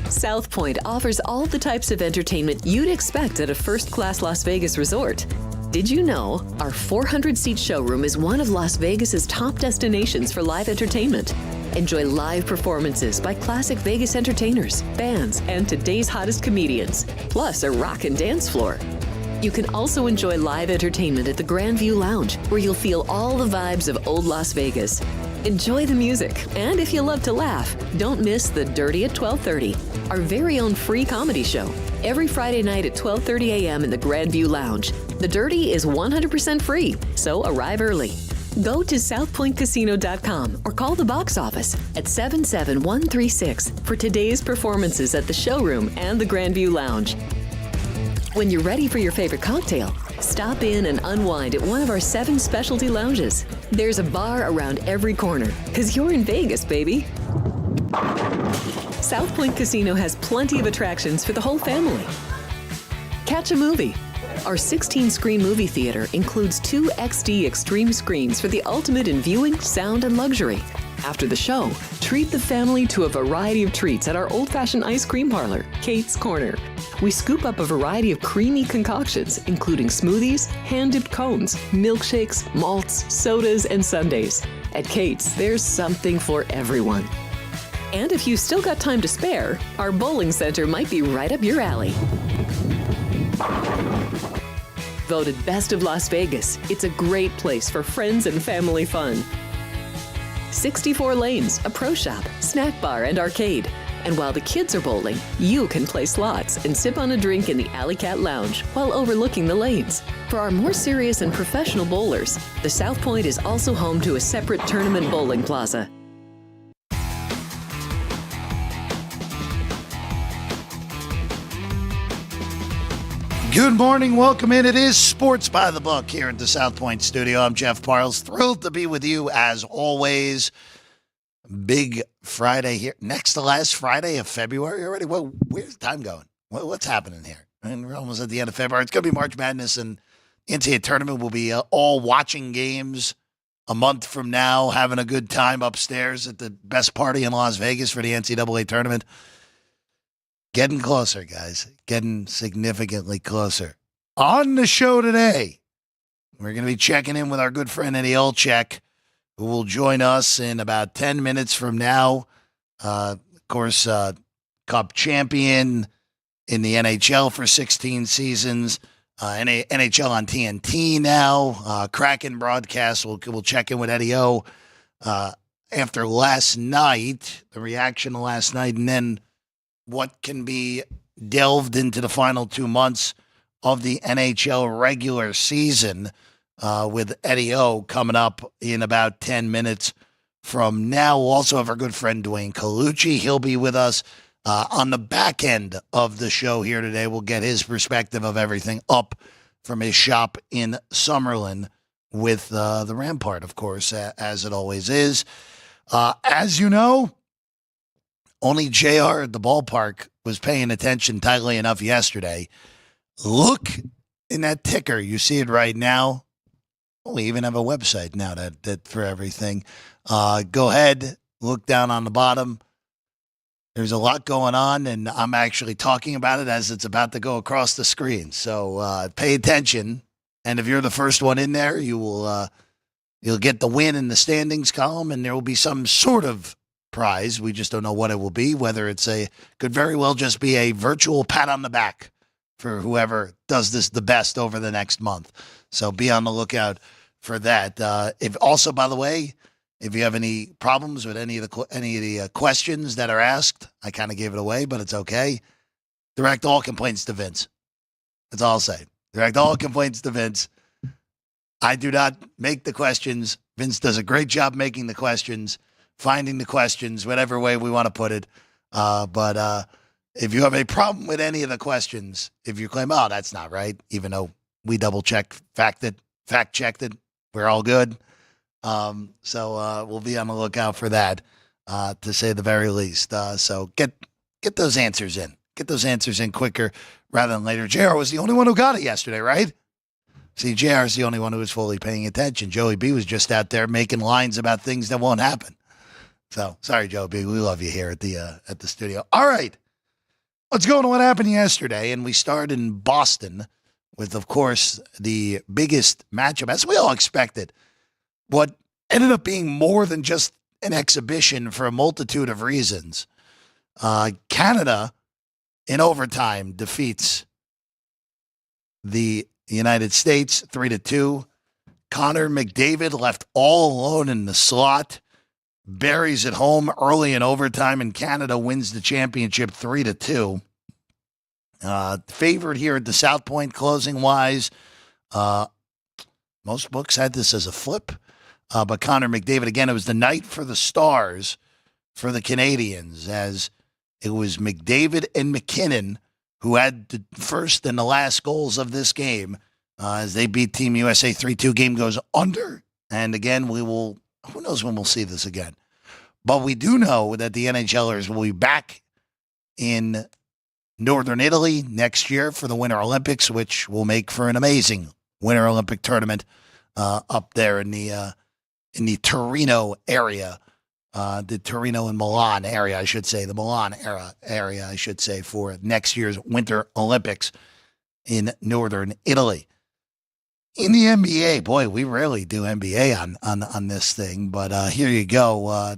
South Point offers all the types of entertainment you'd expect at a first-class Las Vegas resort. Did you know our 400-seat showroom is one of Las Vegas's top destinations for live entertainment? Enjoy live performances by classic Vegas entertainers, bands, and today's hottest comedians, plus a rock and dance floor. You can also enjoy live entertainment at the Grand View Lounge, where you'll feel all the vibes of old Las Vegas. Enjoy the music, and if you love to laugh, don't miss The Dirty at 12:30, our very own free comedy show, every Friday night at 12:30 a.m. in the Grand View Lounge. The Dirty is 100% free, so arrive early. Go to southpointcasino.com or call the box office at 77136 for today's performances at the showroom and the Grand View Lounge. When you're ready for your favorite cocktail, stop in and unwind at one of our 7 specialty lounges. There's a bar around every corner, because you're in Vegas, baby. South Point Casino has plenty of attractions for the whole family. Catch a movie. Our 16-screen movie theater includes 2 XD Extreme screens for the ultimate in viewing, sound, and luxury. After the show, treat the family to a variety of treats at our old-fashioned ice cream parlor, Kate's Corner. We scoop up a variety of creamy concoctions, including smoothies, hand-dipped cones, milkshakes, malts, sodas, and sundaes. At Kate's, there's something for everyone. And if you've still got time to spare, our bowling center might be right up your alley. Voted Best of Las Vegas, it's a great place for friends and family fun. 64 lanes, a pro shop, snack bar, and arcade. And while the kids are bowling, you can play slots and sip on a drink in the Alley Cat Lounge while overlooking the lanes. For our more serious and professional bowlers, the South Point is also home to a separate tournament bowling plaza. Good morning. Welcome in. It is Sports by the Book here at the South Point studio. I'm Jeff Parles. Thrilled to be with you as always. Big Friday here. Next to last Friday of February already. Well, where's time going? What's happening here? And we're almost at the end of February. It's going to be March Madness, and NCAA tournament will be all watching games a month from now, having a good time upstairs at the best party in Las Vegas for the NCAA tournament. Getting closer, guys. Getting significantly closer. On the show today, we're going to be checking in with our good friend Eddie Olczyk, who will join us in about 10 minutes from now. Of course, Cup champion in the NHL for 16 seasons. NHL on TNT now. Kraken broadcast. We'll check in with Eddie O after last night, the reaction to last night, and then what can be delved into the final 2 months of the NHL regular season with Eddie O coming up in about 10 minutes from now. We'll also have our good friend Duane Colucci. He'll be with us on the back end of the show here today. We'll get his perspective of everything up from his shop in Summerlin with the Rampart, of course, as it always is. As you know, only JR at the ballpark was paying attention tightly enough yesterday. Look in that ticker. You see it right now. We even have a website now that for everything. Go ahead, look down on the bottom. There's a lot going on, and I'm actually talking about it as it's about to go across the screen. So pay attention. And if you're the first one in there, you'll get the win in the standings column, and there will be some sort of prize. We just don't know what it will be, whether could very well just be a virtual pat on the back for whoever does this the best over the next month. So be on the lookout for that. If also, by the way, if you have any problems with any of the questions that are asked, I kind of gave it away, but it's okay. Direct all complaints to Vince. That's all I'll say. Direct all complaints to Vince. I do not make the questions. Vince does a great job making the questions, finding the questions, whatever way we want to put it. But if you have a problem with any of the questions, if you claim, oh, that's not right, even though we double-checked, fact-checked it, we're all good. So we'll be on the lookout for that, to say the very least. So get those answers in. Get those answers in quicker rather than later. JR was the only one who got it yesterday, right? See, JR is the only one who was fully paying attention. Joey B was just out there making lines about things that won't happen. So sorry, Joe B. We love you here at the studio. All right. Let's go to what happened yesterday. And we start in Boston with, of course, the biggest matchup, as we all expected. What ended up being more than just an exhibition for a multitude of reasons. Canada, in overtime, defeats the United States 3-2. Connor McDavid left all alone in the slot. Buries it home early in overtime, and Canada wins the championship 3-2. Favored here at the South Point closing-wise. Most books had this as a flip. But Connor McDavid, again, it was the night for the stars for the Canadians, as it was McDavid and McKinnon who had the first and the last goals of this game as they beat Team USA 3-2. Game goes under. And again, who knows when we'll see this again. But we do know that the NHLers will be back in Northern Italy next year for the Winter Olympics, which will make for an amazing Winter Olympic tournament up there in the Torino area, the Torino and Milan area, I should say, the Milan area, I should say, for next year's Winter Olympics in Northern Italy. In the NBA, boy, we rarely do NBA on this thing, but here you go.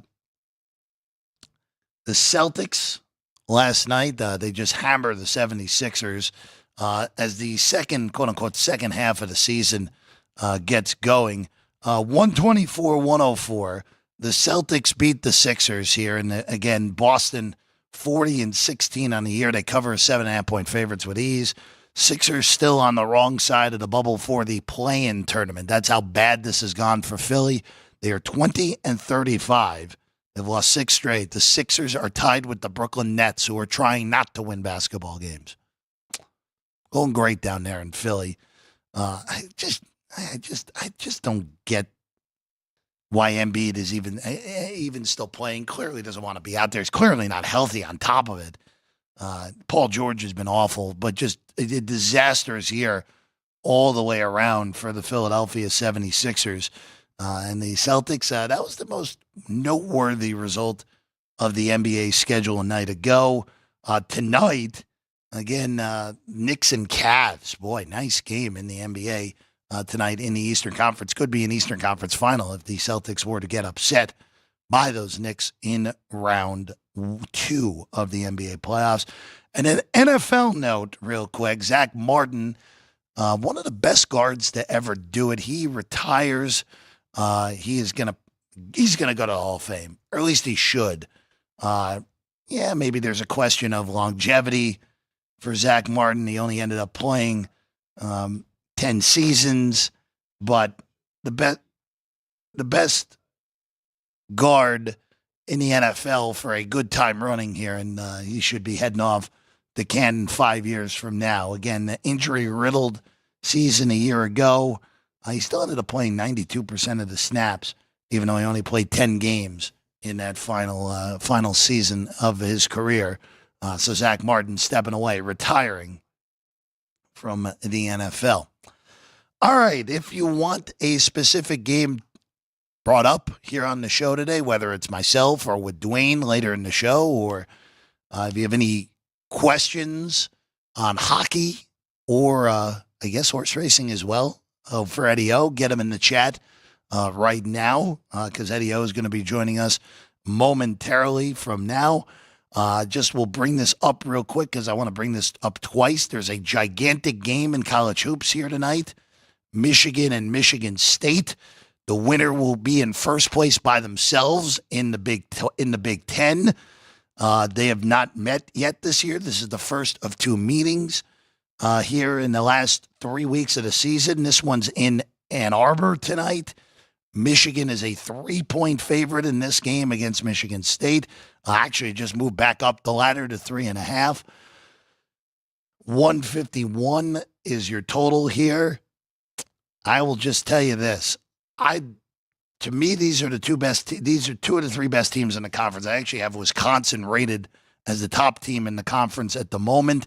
The Celtics last night, they just hammered the 76ers as the second, quote-unquote, second half of the season gets going. 124-104. The Celtics beat the Sixers here. And again, Boston 40-16 on the year. They cover 7.5-point favorites with ease. Sixers still on the wrong side of the bubble for the play-in tournament. That's how bad this has gone for Philly. They are 20-35. They've lost 6 straight. The Sixers are tied with the Brooklyn Nets, who are trying not to win basketball games. Going great down there in Philly. I just don't get why Embiid is even still playing. Clearly doesn't want to be out there. He's clearly not healthy on top of it. Paul George has been awful, but just a disastrous year all the way around for the Philadelphia 76ers. And the Celtics, that was the most noteworthy result of the NBA schedule a night ago. Tonight, again, Knicks and Cavs. Boy, nice game in the NBA tonight in the Eastern Conference. Could be an Eastern Conference final if the Celtics were to get upset by those Knicks in round 2 of the NBA playoffs. And an NFL note real quick, Zach Martin, one of the best guards to ever do it. He retires. He's gonna go to the Hall of Fame, or at least he should. Maybe there's a question of longevity for Zach Martin. He only ended up playing 10 seasons, but the best guard in the NFL for a good time running here, and he should be heading off to Canton 5 years from now. Again, the injury-riddled season a year ago. He still ended up playing 92% of the snaps, even though he only played 10 games in that final season of his career. So Zach Martin stepping away, retiring from the NFL. All right, if you want a specific game brought up here on the show today, whether it's myself or with Duane later in the show, or if you have any questions on hockey or I guess horse racing as well, for Eddie O, get him in the chat right now because Eddie O is going to be joining us momentarily from now. Just we'll bring this up real quick because I want to bring this up twice. There's a gigantic game in college hoops here tonight. Michigan and Michigan State. The winner will be in first place by themselves in the Big Ten. They have not met yet this year. This is the first of 2 meetings here in the last 3 weeks of the season. This one's in Ann Arbor tonight. Michigan is a 3-point favorite in this game against Michigan State. Actually, just moved back up the ladder to 3.5. 151 is your total here. I will just tell you this. To me, these are the 2 best. These are 2 of the 3 best teams in the conference. I actually have Wisconsin rated as the top team in the conference at the moment.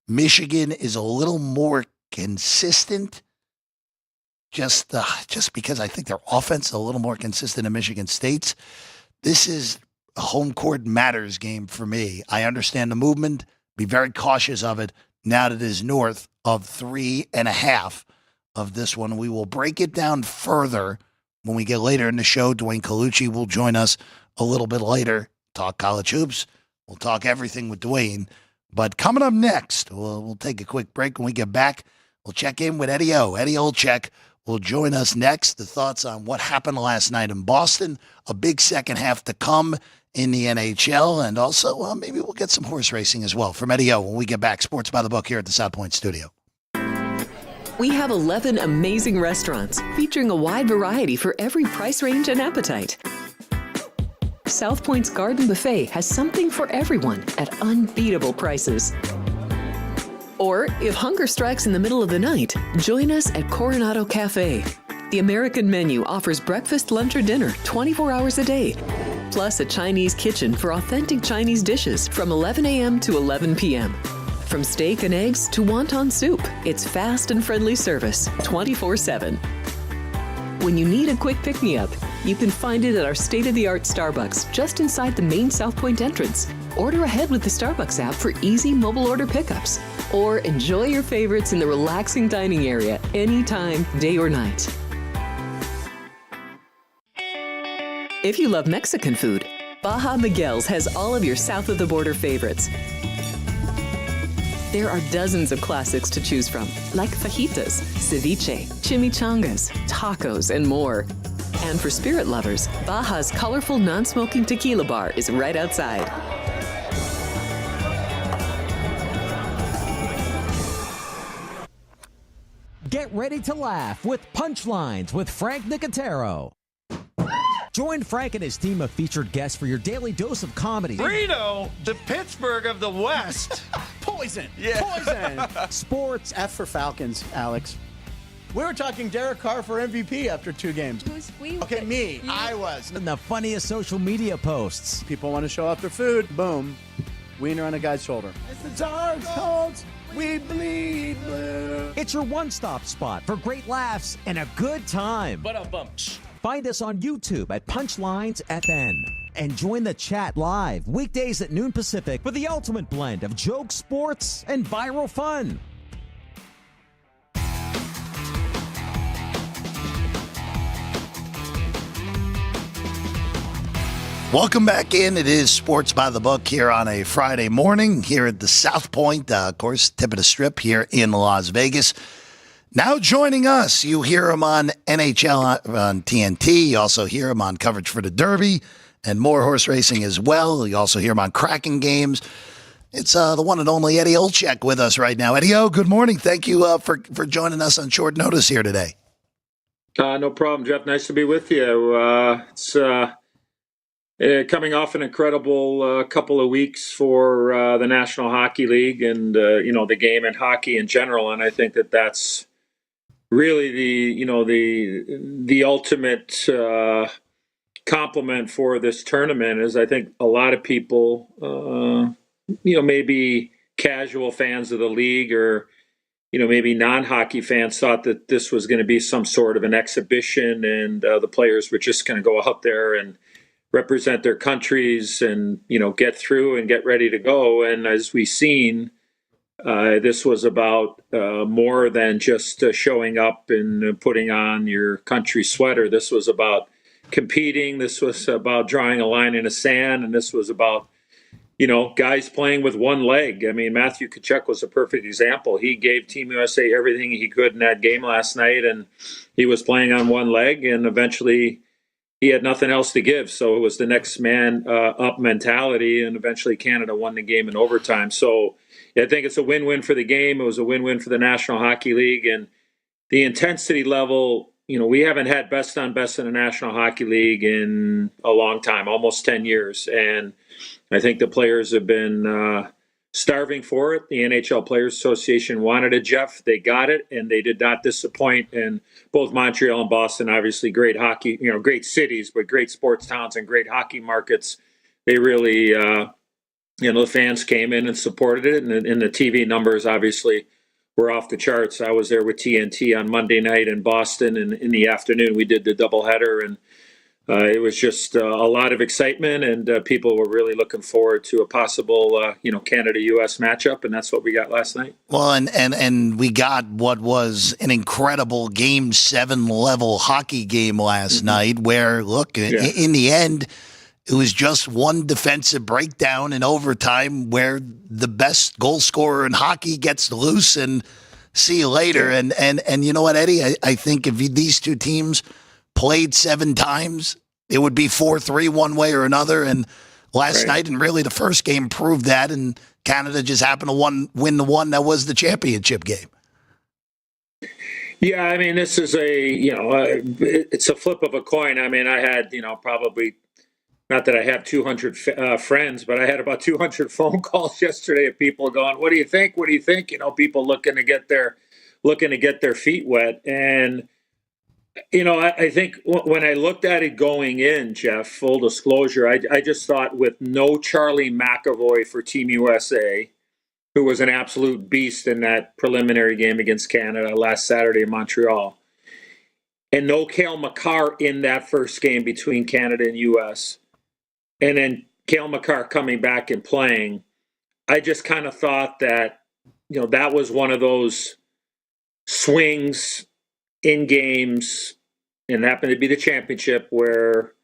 Michigan is a little more consistent, just because I think their offense is a little more consistent than Michigan State's. this is a home court matters game for me. I understand the movement, be very cautious of it now that it is north of 3.5 of this one. We will break it down further when we get later in the show. Duane Colucci will join us a little bit later, talk college hoops. We'll talk everything with Duane. But coming up next, we'll take a quick break. When we get back, we'll check in with Eddie O. Eddie Olczyk will join us next. The thoughts on what happened last night in Boston, a big second half to come in the NHL, and also maybe we'll get some horse racing as well from Eddie O when we get back. Sports by the Book here at the South Point Studio. We have 11 amazing restaurants featuring a wide variety for every price range and appetite. South Point's Garden Buffet has something for everyone at unbeatable prices. Or, if hunger strikes in the middle of the night, join us at Coronado Cafe. The American menu offers breakfast, lunch, or dinner 24 hours a day, plus a Chinese kitchen for authentic Chinese dishes from 11 a.m. to 11 p.m. From steak and eggs to wonton soup, it's fast and friendly service 24/7. When you need a quick pick-me-up, you can find it at our state-of-the-art Starbucks just inside the main South Point entrance. Order ahead with the Starbucks app for easy mobile order pickups. Or enjoy your favorites in the relaxing dining area anytime, day or night. If you love Mexican food, Baja Miguel's has all of your south-of-the-border favorites. There are dozens of classics to choose from, like fajitas, ceviche, chimichangas, tacos, and more. And for spirit lovers, Baja's colorful non-smoking tequila bar is right outside. Get ready to laugh with Punchlines with Frank Nicotero. Join Frank and his team of featured guests for your daily dose of comedy. Reno, the Pittsburgh of the West. Poison. Yeah. Poison. Sports. F for Falcons, Alex. We were talking Derek Carr for MVP after 2 games. Who's we? Okay, me. I was. And the funniest social media posts. People want to show off their food. Boom. Wiener on a guy's shoulder. It's our Colts. We bleed blue. It's your one-stop spot for great laughs and a good time. Find us on YouTube at Punchlines FN. And join the chat live weekdays at noon Pacific for the ultimate blend of jokes, sports, and viral fun. Welcome back in. It is Sports by the Book here on a Friday morning here at the South Point, of course, tip of the strip here in Las Vegas. Now joining us, you hear him on NHL on TNT. You also hear him on coverage for the Derby and more horse racing as well. You also hear him on Kraken games. It's the one and only Eddie Olczyk with us right now. Eddie O, good morning. Thank you for joining us on short notice here today. No problem, Jeff. Nice to be with you. It's coming off an incredible couple of weeks for the National Hockey League and the game and hockey in general, and I think that's really the ultimate compliment for this tournament. Is I think a lot of people, maybe casual fans of the league or maybe non-hockey fans thought that this was going to be some sort of an exhibition and the players were just going to go out there and represent their countries and, get through and get ready to go. And as we've seen, this was about more than just showing up and putting on your country sweater. This was about competing. This was about drawing a line in the sand. And this was about, guys playing with one leg. I mean, Matthew Tkachuk was a perfect example. He gave Team USA everything he could in that game last night, and he was playing on one leg, and eventually he had nothing else to give. So it was the next man up mentality, and eventually Canada won the game in overtime. So I think it's a win-win for the game. It was a win-win for the National Hockey League, and the intensity level, we haven't had best on best in the National Hockey League in a long time, almost 10 years. And I think the players have been starving for it. The NHL Players Association wanted it, Jeff. They got it, and they did not disappoint. And both Montreal and Boston, obviously great hockey, great cities, but great sports towns and great hockey markets. They really, the fans came in and supported it. And the TV numbers, obviously, were off the charts. I was there with TNT on Monday night in Boston, and in the afternoon we did the doubleheader. And it was just a lot of excitement, and people were really looking forward to a possible, Canada-U.S. matchup, and that's what we got last night. Well, and we got what was an incredible Game 7 level hockey game last night where, look, in the end, it was just one defensive breakdown in overtime where the best goal scorer in hockey gets loose and see you later. Yeah. And you know what, Eddie? I think if these two teams played 7 times, it would be 4-3 one way or another. And last night, and really the first game proved that, and Canada just happened to win the one that was the championship game. Yeah, I mean, this is it's a flip of a coin. I mean, I had, probably, not that I have 200 friends, but I had about 200 phone calls yesterday of people going, "What do you think? What do you think?" People looking to get their feet wet. And I think when I looked at it going in, Jeff, full disclosure, I just thought with no Charlie McAvoy for Team USA, who was an absolute beast in that preliminary game against Canada last Saturday in Montreal, and no Cale Makar in that first game between Canada and US, and then Cale Makar coming back and playing, I just kind of thought that, that was one of those swings in games, and happened to be the championship, where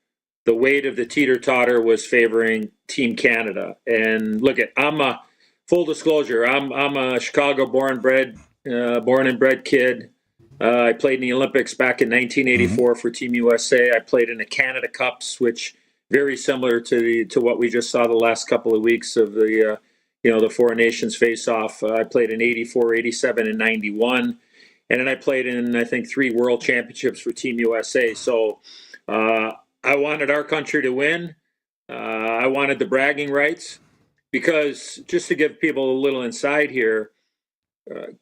the weight of the teeter-totter was favoring Team Canada. And look, full disclosure, I'm a Chicago born and bred kid. I played in the Olympics back in 1984 for Team USA. I played in the Canada Cups, which very similar to what we just saw the last couple of weeks of the 4Nations face-off. I played in 84, 87, and 91. And then I played in, I think, 3 world championships for Team USA. So I wanted our country to win. I wanted the bragging rights, because just to give people a little insight here,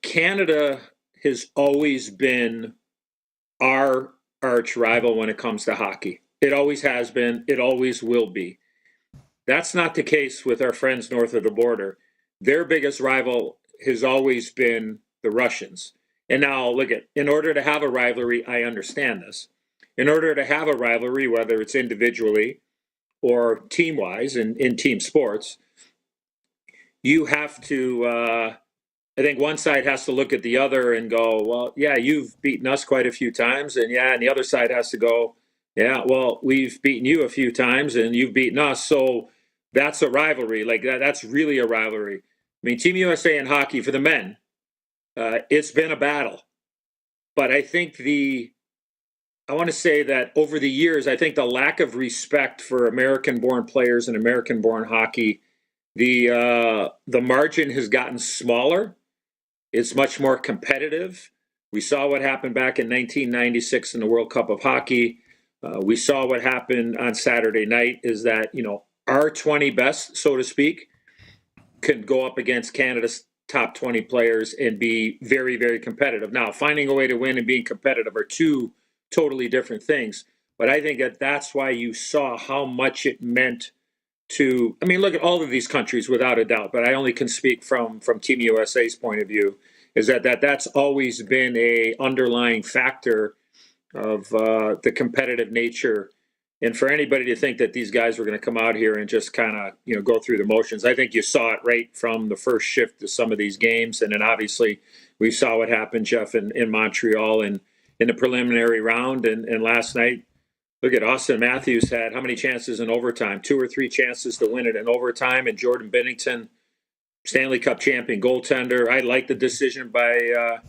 Canada has always been our arch rival when it comes to hockey. It always has been. It always will be. That's not the case with our friends north of the border. Their biggest rival has always been the Russians. And now, look, in order to have a rivalry, I understand this. In order to have a rivalry, whether it's individually or team-wise in team sports, you have to, I think one side has to look at the other and go, well, yeah, you've beaten us quite a few times. And the other side has to go, yeah, well, we've beaten you a few times and you've beaten us. So that's a rivalry. Like that's really a rivalry. I mean, Team USA in hockey for the men, it's been a battle. But I think I want to say that over the years, I think the lack of respect for American-born players and American-born hockey, the margin has gotten smaller. It's much more competitive. We saw what happened back in 1996 in the World Cup of Hockey. We saw what happened on Saturday night is that, our 20 best, so to speak, can go up against Canada's top 20 players and be very, very competitive. Now, finding a way to win and being competitive are two totally different things. But I think that's why you saw how much it meant to, look at all of these countries without a doubt, but I only can speak from Team USA's point of view, is that's always been a underlying factor of the competitive nature. And for anybody to think that these guys were going to come out here and just kind of, go through the motions, I think you saw it right from the first shift of some of these games. And then obviously we saw what happened, Jeff, in Montreal and in the preliminary round. And last night, look at Austin Matthews had how many chances in overtime? 2 or 3 chances to win it in overtime. And Jordan Binnington, Stanley Cup champion goaltender. I like the decision by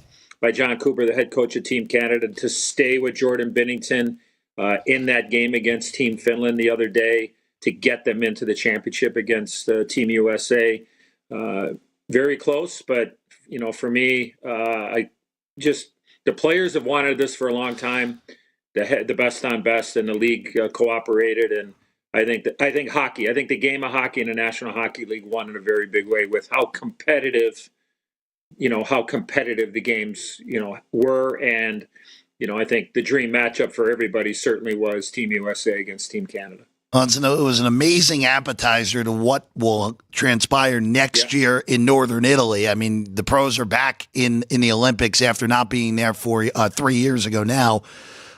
John Cooper, the head coach of Team Canada, to stay with Jordan Binnington in that game against Team Finland the other day to get them into the championship against Team USA. Very close, but for me, the players have wanted this for a long time. The best on best, and the league cooperated, and I think the game of hockey in the National Hockey League won in a very big way with how competitive the games were, and I think the dream matchup for everybody certainly was Team USA against Team Canada. It was an amazing appetizer to what will transpire next year in Northern Italy. I mean, the pros are back in the Olympics after not being there for 3 years ago now.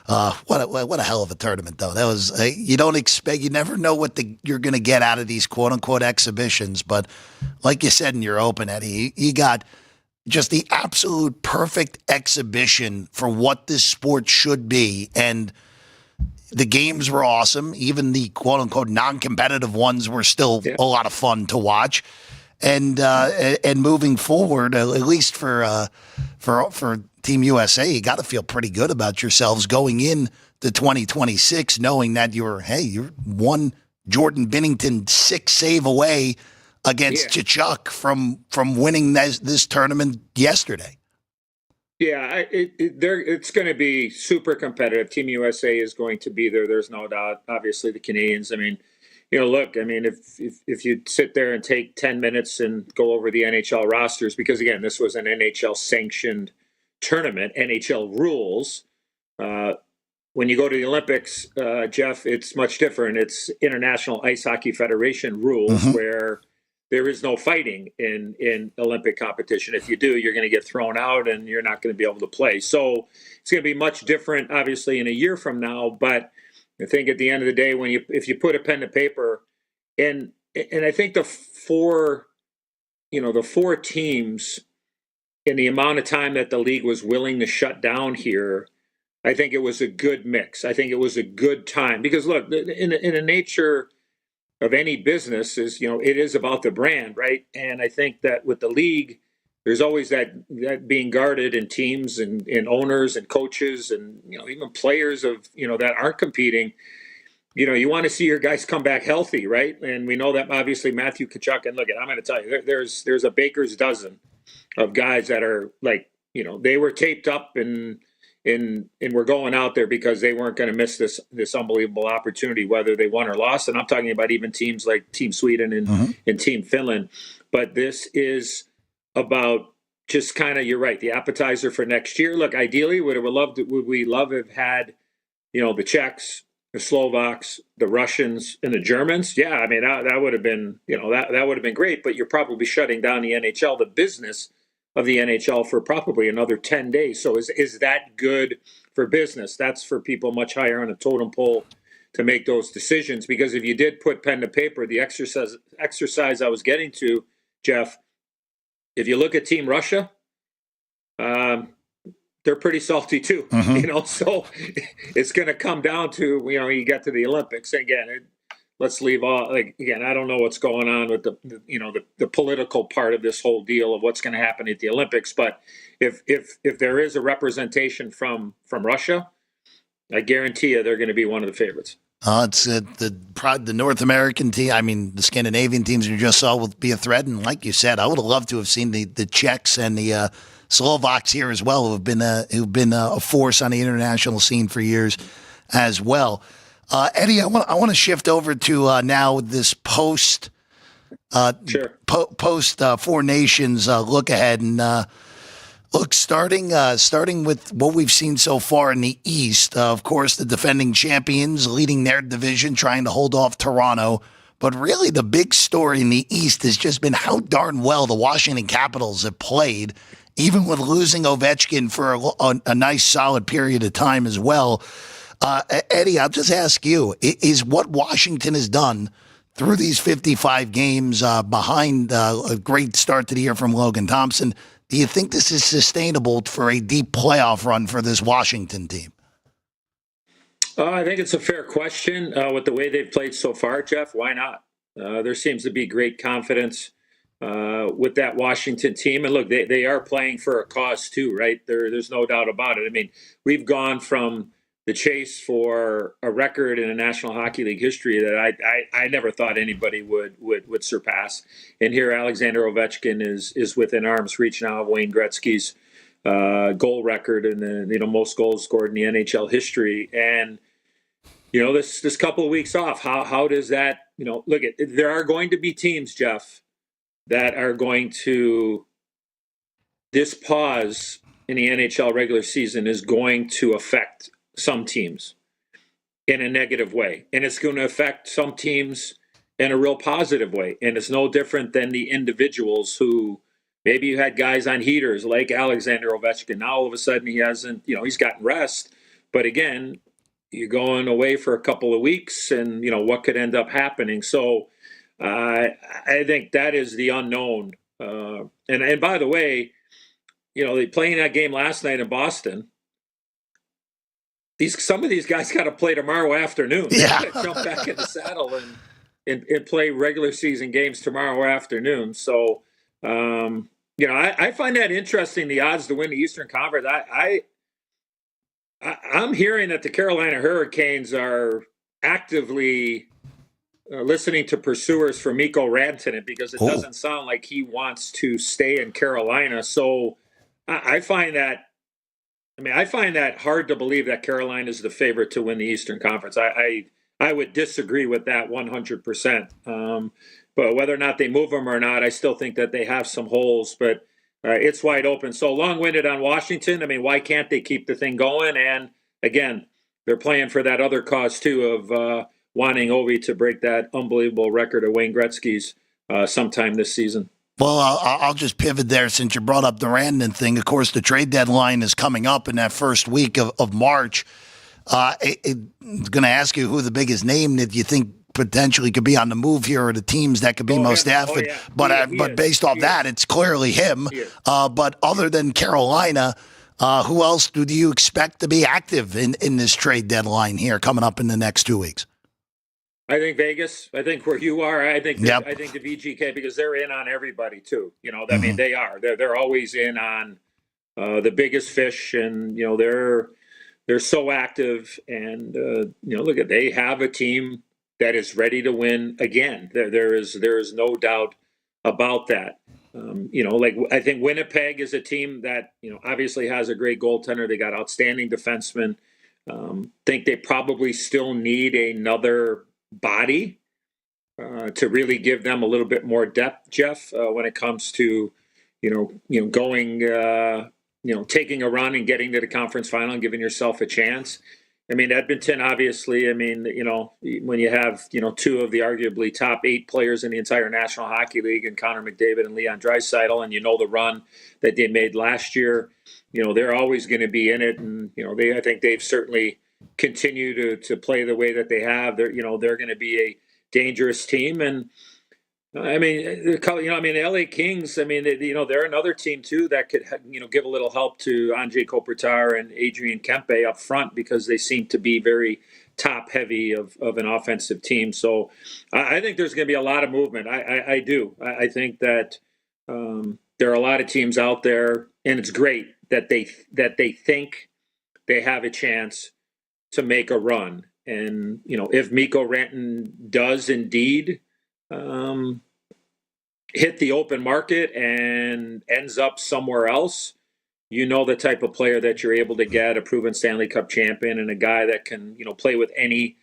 What a hell of a tournament, though. That was you don't expect, you never know what you're going to get out of these quote unquote exhibitions. But like you said in your open, Eddie, you got just the absolute perfect exhibition for what this sport should be. And the games were awesome. Even the quote unquote non-competitive ones were still a lot of fun to watch. And moving forward, at least for Team USA, you got to feel pretty good about yourselves going in to 2026, knowing that you're one Jordan Binnington 6 save away against Tkachuk from winning this tournament yesterday. Yeah, it's going to be super competitive. Team USA is going to be there. There's no doubt. Obviously, the Canadians. I mean, look. I mean, if you sit there and take 10 minutes and go over the NHL rosters, because again, this was an NHL sanctioned tournament, NHL rules. When you go to the Olympics, Jeff, it's much different. It's International Ice Hockey Federation rules where there is no fighting in Olympic competition. If you do, you're going to get thrown out and you're not going to be able to play. So it's going to be much different, obviously, in a year from now. But I think at the end of the day, if you put a pen to paper, and I think the four teams, in the amount of time that the league was willing to shut down here, I think it was a good mix. I think it was a good time because look, in the nature of any business is, it is about the brand, right? And I think that with the league, there's always that being guarded in teams and owners and coaches and, even players of, that aren't competing. You want to see your guys come back healthy, right? And we know that obviously Matthew Tkachuk, and look, I'm going to tell you, there's a baker's dozen of guys that are like, they were taped up and we're going out there because they weren't going to miss this unbelievable opportunity, whether they won or lost. And I'm talking about even teams like Team Sweden and Team Finland. But this is about just kind of, you're right, the appetizer for next year. Look, ideally, would we love to have had, the Czechs, the Slovaks, the Russians, and the Germans? Yeah, I mean, that would have been, that would have been great. But you're probably shutting down the NHL, the business of the NHL, for probably another 10 days. So is that good for business? That's for people much higher on the totem pole to make those decisions. Because if you did put pen to paper, the exercise I was getting to, Jeff, if you look at Team Russia, they're pretty salty too. So it's going to come down to, you get to the Olympics. Again, let's leave all, again, I don't know what's going on with the political part of this whole deal of what's going to happen at the Olympics. But if there is a representation from Russia, I guarantee you they're going to be one of the favorites. It's the North American team. I mean, the Scandinavian teams you just saw will be a threat. And like you said, I would have loved to have seen the Czechs and the Slovaks here as well, who've been a force on the international scene for years as well. Eddie, I want to shift over to now this post 4 Nations look ahead, and look, starting with what we've seen so far in the East. Of course, the defending champions leading their division, trying to hold off Toronto. But really, the big story in the East has just been how darn well the Washington Capitals have played, even with losing Ovechkin for a nice solid period of time as well. Eddie, I'll just ask you, is what Washington has done through these 55 games behind a great start to the year from Logan Thompson, do you think this is sustainable for a deep playoff run for this Washington team? I think it's a fair question with the way they've played so far, Jeff. Why not? There seems to be great confidence with that Washington team. And look, they are playing for a cause too, right? There's no doubt about it. I mean, we've gone from the chase for a record in a National Hockey League history that I never thought anybody would surpass. And here Alexander Ovechkin is within arm's reach now of Wayne Gretzky's goal record and the most goals scored in the NHL history. And this couple of weeks off, how does that look at? There are going to be teams, Jeff, that are going to, this pause in the NHL regular season is going to affect some teams in a negative way. And it's going to affect some teams in a real positive way. And it's no different than the individuals who, maybe you had guys on heaters like Alexander Ovechkin. Now all of a sudden he hasn't, he's gotten rest, But again, you're going away for a couple of weeks, and what could end up happening. So I think that is the unknown. And by the way, they playing that game last night in Boston. Some of these guys got to play tomorrow afternoon. Yeah. They got to jump back in the saddle and play regular season games tomorrow afternoon. So, I find that interesting. The odds to win the Eastern Conference. I'm hearing that the Carolina Hurricanes are actively listening to pursuers for Mikko Rantanen because it doesn't sound like he wants to stay in Carolina. So I find that hard to believe that Carolina is the favorite to win the Eastern Conference. I would disagree with that 100%. But whether or not they move them or not, I still think that they have some holes. But it's wide open. So long-winded on Washington. Why can't they keep the thing going? And again, they're playing for that other cause too of wanting Ovi to break that unbelievable record of Wayne Gretzky's sometime this season. Well, I'll just pivot there since you brought up the Rantanen thing. Of course, the trade deadline is coming up in that first week of March. I'm going to ask you who the biggest name that you think potentially could be on the move here or the teams that could be most avid. Yeah. But based off that, it's clearly him. But other than Carolina, who else do you expect to be active in this trade deadline here coming up in the next 2 weeks? I think Vegas. I think where you are. I think Yep. I think the VGK because they're in on everybody too. They are. They're always in on the biggest fish, and they're so active. And they have a team that is ready to win again. There is no doubt about that. I think Winnipeg is a team that obviously has a great goaltender. They got outstanding defensemen. Think they probably still need another body to really give them a little bit more depth, Jeff, when it comes to going taking a run and getting to the conference final and giving yourself a chance. Edmonton, obviously, when you have, two of the arguably top 8 players in the entire National Hockey League and Connor McDavid and Leon Draisaitl, and the run that they made last year, they're always going to be in it. And, I think they've certainly continued to play the way that they have. They're going to be a dangerous team. And, the LA Kings, they're another team too that could, give a little help to Anze Kopitar and Adrian Kempe up front because they seem to be very top heavy of an offensive team. So I think there's going to be a lot of movement. I do. I think that there are a lot of teams out there, and it's great that they think they have a chance to make a run. And, if Mikko Rantanen does indeed hit the open market and ends up somewhere else, the type of player that you're able to get, a proven Stanley Cup champion and a guy that can, play with any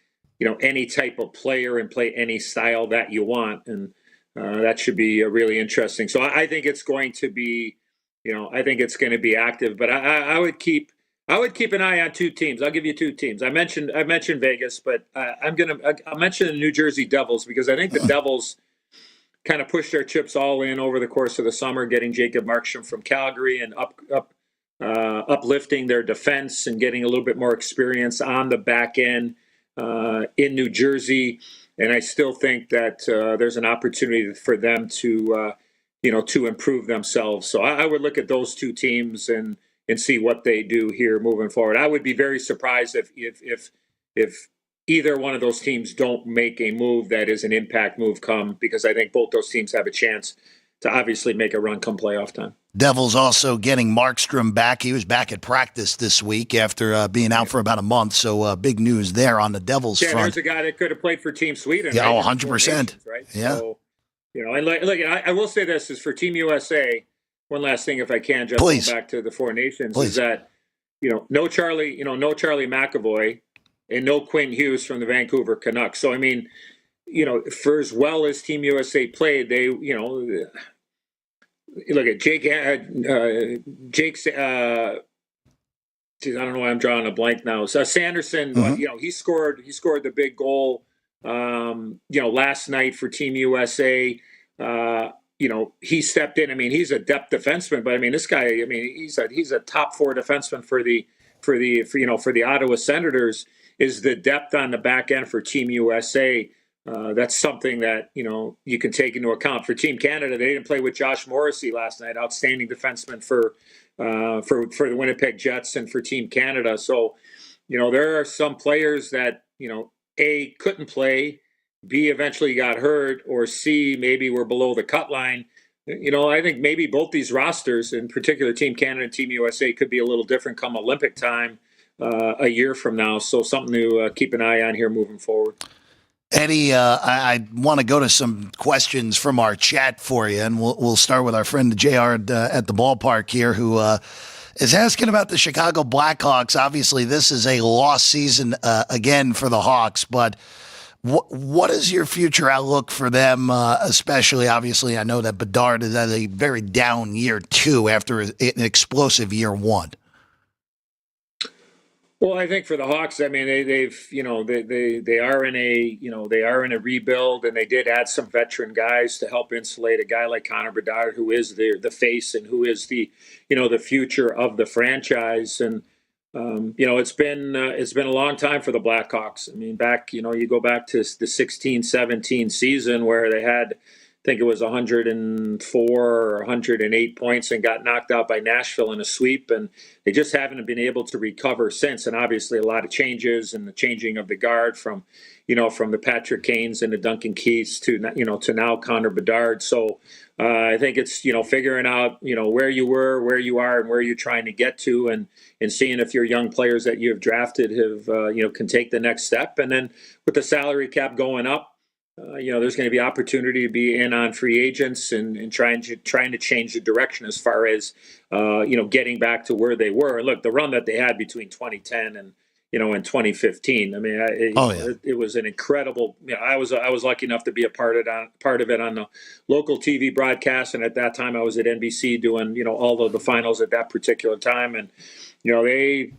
type of player and play any style that you want. And that should be really interesting. So I think it's going to be, active, but I would keep an eye on 2 teams. I'll give you 2 teams. I mentioned Vegas, but I'll mention the New Jersey Devils because I think the Devils kind of pushed their chips all in over the course of the summer, getting Jacob Markstrom from Calgary and uplifting their defense and getting a little bit more experience on the back end in New Jersey. And I still think that there's an opportunity for them to improve themselves. So I would look at those 2 teams and see what they do here moving forward. I would be very surprised if either one of those teams don't make a move that is an impact move because I think both those teams have a chance to obviously make a run come playoff time. Devils also getting Markstrom back. He was back at practice this week after being out for about a month. So big news there on the Devils front. There's a guy that could have played for Team Sweden. Yeah, right? 100%. Right? Yeah. So, and look, I will say this is for Team USA. One last thing, if I can, just Please. go back to the 4 Nations, Please. is that no Charlie McAvoy and no Quinn Hughes from the Vancouver Canucks. So for as well as Team USA played, they look at Jake's. I don't know why I'm drawing a blank now. So Sanderson, he scored the big goal. Last night for Team USA. He stepped in. He's a depth defenseman, but this guy, he's a top 4 defenseman for the for the Ottawa Senators is the depth on the back end for Team USA. That's something that you can take into account. For Team Canada, they didn't play with Josh Morrissey last night, outstanding defenseman for the Winnipeg Jets and for Team Canada. So, there are some players that A, couldn't play, B, eventually got hurt, or C, maybe were below the cut line. I think maybe both these rosters, in particular Team Canada and Team USA, could be a little different come Olympic time a year from now. So something to keep an eye on here moving forward. Eddie, I want to go to some questions from our chat for you, and we'll start with our friend JR at the ballpark here, who is asking about the Chicago Blackhawks. Obviously, this is a lost season again for the Hawks, but what is your future outlook for them, especially, obviously, I know that Bedard is at a very down year 2 after an explosive year 1. Well, I think for the Hawks, I mean, they are in a rebuild, and they did add some veteran guys to help insulate a guy like Connor Bedard, who is the face and who is the future of the franchise. And it's been a long time for the Blackhawks. I mean, you go back to the 16-17 season where they had, I think it was 104 or 108 points and got knocked out by Nashville in a sweep, and they just haven't been able to recover since. And obviously, a lot of changes and the changing of the guard from the Patrick Kanes and the Duncan Keiths to now Connor Bedard. So I think it's figuring out where you were, where you are, and where you're trying to get to, and seeing if your young players that you have drafted have can take the next step. And then with the salary cap going up, there's going to be opportunity to be in on free agents and trying to change the direction as far as getting back to where they were. And look, the run that they had between 2010 and in 2015. I mean, it was an incredible. I was lucky enough to be a part of it on the local TV broadcast, and at that time I was at NBC doing all of the finals at that particular time, and they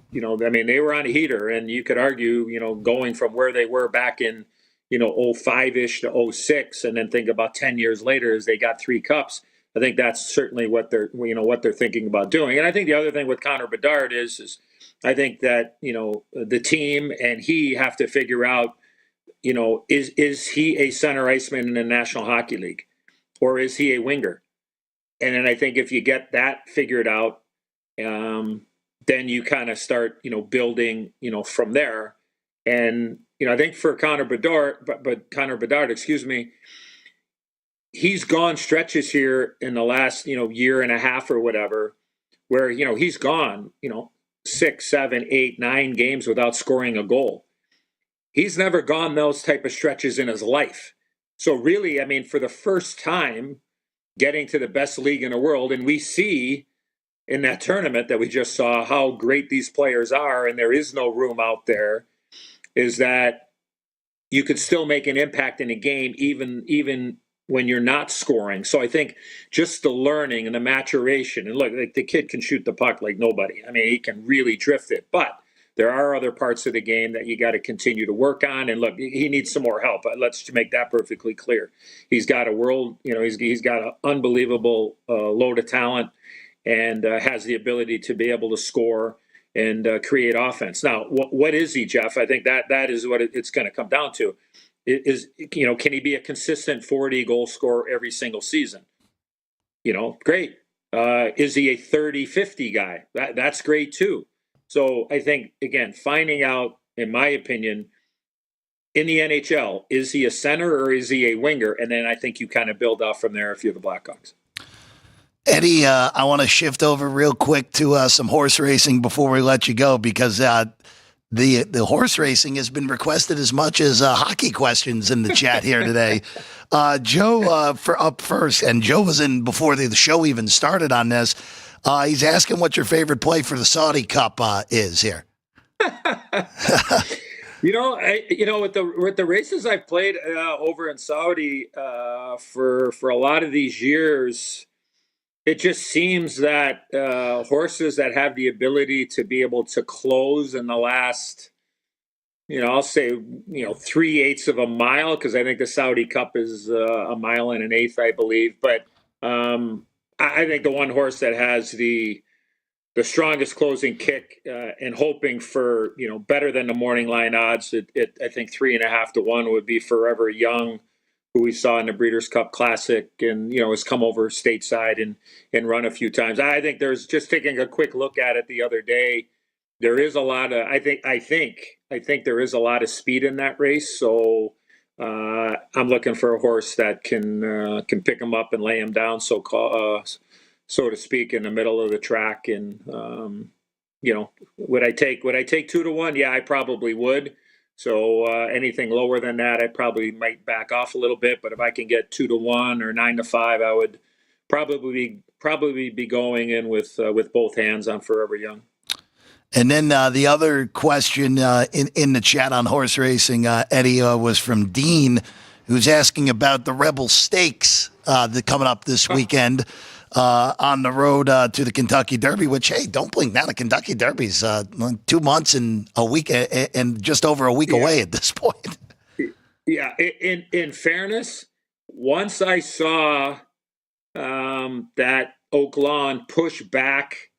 were on a heater, and you could argue going from where they were back in 05-ish to 06, and then think about 10 years later as they got 3 cups. I think that's certainly what they're thinking about doing. And I think the other thing with Connor Bedard is I think that the team and he have to figure out is he a center iceman in the National Hockey League, or is he a winger? And then I think if you get that figured out, then you kind of start building from there. And I think for Connor Bedard, he's gone stretches here in the last year and a half or whatever, where he's gone 6, 7, 8, 9 games without scoring a goal. He's never gone those type of stretches in his life. So really, I mean, for the first time, getting to the best league in the world, and we see in that tournament that we just saw how great these players are, and there is no room out there, is that you could still make an impact in a game even when you're not scoring. So I think just the learning and the maturation, and look, like the kid can shoot the puck like nobody. I mean, he can really drift it, but there are other parts of the game that you got to continue to work on. And look, he needs some more help. Let's make that perfectly clear. He's got he's got an unbelievable load of talent, and has the ability to be able to score and create offense. Now, what is he, Jeff? I think that is what it's going to come down to. Can he be a consistent 40 goal scorer every single season? Great. Is he a 30-50 guy? That's great too. So I think, again, finding out, in my opinion, in the NHL, is he a center or is he a winger? And then I think you kind of build off from there if you're the Blackhawks. Eddie, I want to shift over real quick to some horse racing before we let you go, because the horse racing has been requested as much as hockey questions in the chat here today. Joe for up first, and Joe was in before the show even started on this. He's asking what your favorite play for the Saudi Cup is here. With the races I've played over in Saudi for a lot of these years, it just seems that horses that have the ability to be able to close in the last, I'll say, 3/8 of a mile, because I think the Saudi Cup is a mile and an eighth, I believe. But I think the one horse that has the the strongest closing kick and hoping for, better than the morning line odds. I think 3.5 to 1 would be Forever Young, who we saw in the Breeders' Cup Classic and, has come over stateside and run a few times. I think there's, just taking a quick look at it the other day, there is a lot of, I think there is a lot of speed in that race. So I'm looking for a horse that can pick him up and lay him down, so to speak, in the middle of the track. And would I take 2 to 1? Yeah, I probably would. So anything lower than that, I probably might back off a little bit. But if I can get 2 to 1 or 9 to 5, I would probably be going in with both hands on Forever Young. And then the other question in the chat on horse racing, Eddie, was from Dean, who's asking about the Rebel Stakes that coming up this weekend on the road to the Kentucky Derby, which, hey, don't blink now. The Kentucky Derby's 2 months and a week and just over a week away at this point. Yeah, in fairness, once I saw that Oak Lawn push back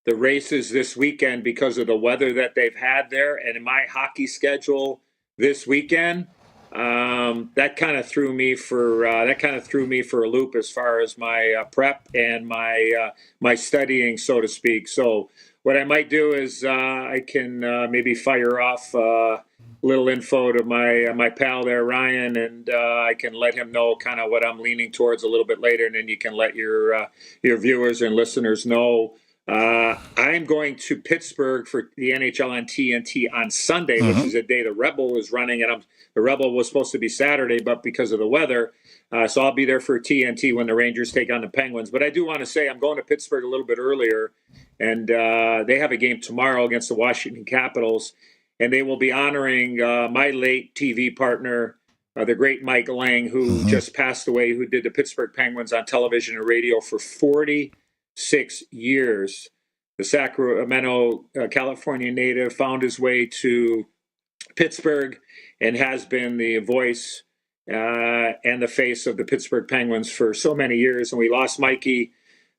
the races this weekend because of the weather that they've had there, and in my hockey schedule this weekend, that kind of threw me for a loop as far as my prep and my studying, so to speak. So what I might do is I can maybe fire off a little info to my pal there, Ryan, and I can let him know kind of what I'm leaning towards a little bit later, and then you can let your viewers and listeners know. I'm going to Pittsburgh for the NHL on TNT on Sunday, which is a day the Rebel is running, and the Rebel was supposed to be Saturday, but because of the weather, so I'll be there for TNT when the Rangers take on the Penguins. But I do want to say I'm going to Pittsburgh a little bit earlier, and they have a game tomorrow against the Washington Capitals, and they will be honoring my late TV partner, the great Mike Lang, who just passed away, who did the Pittsburgh Penguins on television and radio for 46 years. The Sacramento, California native found his way to Pittsburgh and has been the voice and the face of the Pittsburgh Penguins for so many years. And we lost Mikey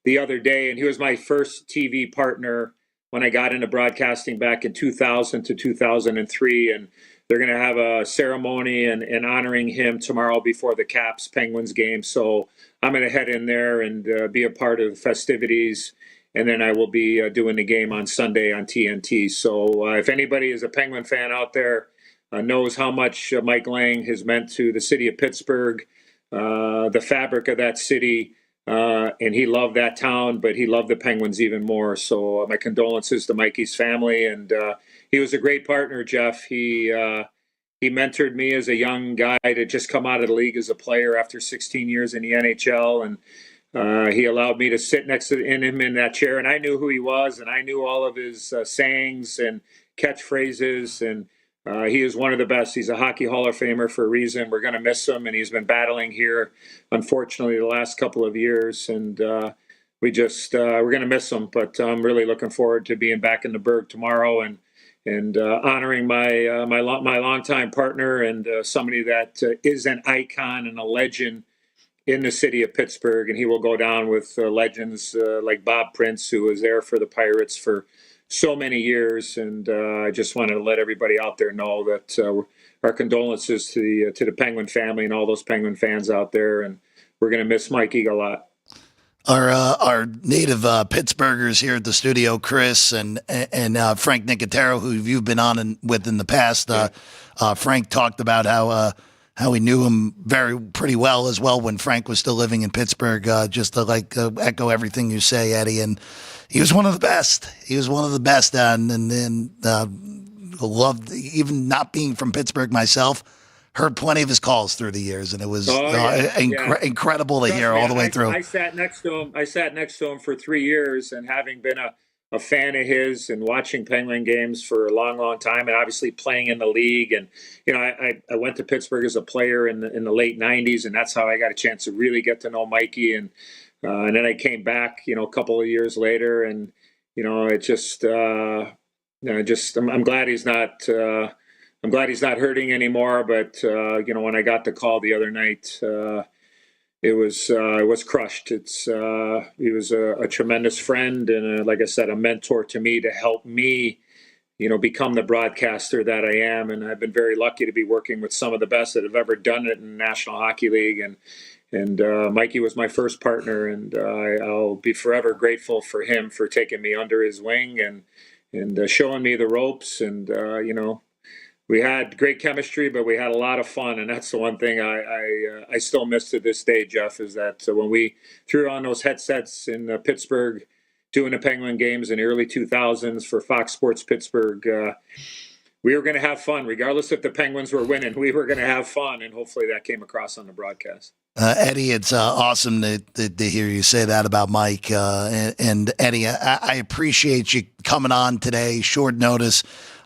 the other day, and he was my first TV partner when I got into broadcasting back in 2000 to 2003. And they're going to have a ceremony and honoring him tomorrow before the Caps Penguins game. So I'm going to head in there and be a part of the festivities. And then I will be doing the game on Sunday on TNT. So if anybody is a Penguin fan out there, knows how much Mike Lang has meant to the city of Pittsburgh, the fabric of that city, and he loved that town, but he loved the Penguins even more. So my condolences to Mikey's family. And he was a great partner, Jeff. He mentored me as a young guy to just come out of the league as a player after 16 years in the NHL. And he allowed me to sit next to him in that chair. And I knew who he was, and I knew all of his sayings and catchphrases. And he is one of the best. He's a Hockey Hall of Famer for a reason. We're going to miss him, and he's been battling here, unfortunately, the last couple of years. And we're going to miss him. But I'm really looking forward to being back in the Berg tomorrow and honoring my longtime partner and somebody that is an icon and a legend in the city of Pittsburgh. And he will go down with legends like Bob Prince, who was there for the Pirates for so many years. And I just wanted to let everybody out there know that our condolences to the Penguin family and all those Penguin fans out there. And we're going to miss Mikey a lot. Our native Pittsburghers here at the studio, Chris and Frank Nicotero, who you've been on with in the past. Frank talked about how he knew him pretty well as well when Frank was still living in Pittsburgh. Just to echo everything you say, Eddie, and he was one of the best. He was one of the best, and loved, even not being from Pittsburgh myself. Heard plenty of his calls through the years, and it was incredible to hear all the way through. I sat next to him for 3 years, and having been a fan of his and watching Penguin games for a long, long time, and obviously playing in the league. And I went to Pittsburgh as a player in the late ¡90s, and that's how I got a chance to really get to know Mikey. And then I came back, a couple of years later, and it just, I'm glad he's not. I'm glad he's not hurting anymore, but, when I got the call the other night, it was crushed. He was a tremendous friend and, like I said, a mentor to me to help me, become the broadcaster that I am. And I've been very lucky to be working with some of the best that have ever done it in the National Hockey League. And Mikey was my first partner, and I'll be forever grateful for him for taking me under his wing and showing me the ropes. And, we had great chemistry, but we had a lot of fun. And that's the one thing I still miss to this day, Jeff, is that when we threw on those headsets in Pittsburgh, doing the Penguin games in the early 2000s for Fox Sports Pittsburgh, we were going to have fun. Regardless if the Penguins were winning, we were going to have fun. And hopefully that came across on the broadcast. Eddie, it's awesome to hear you say that about Mike. And Eddie, I appreciate you coming on today, short notice.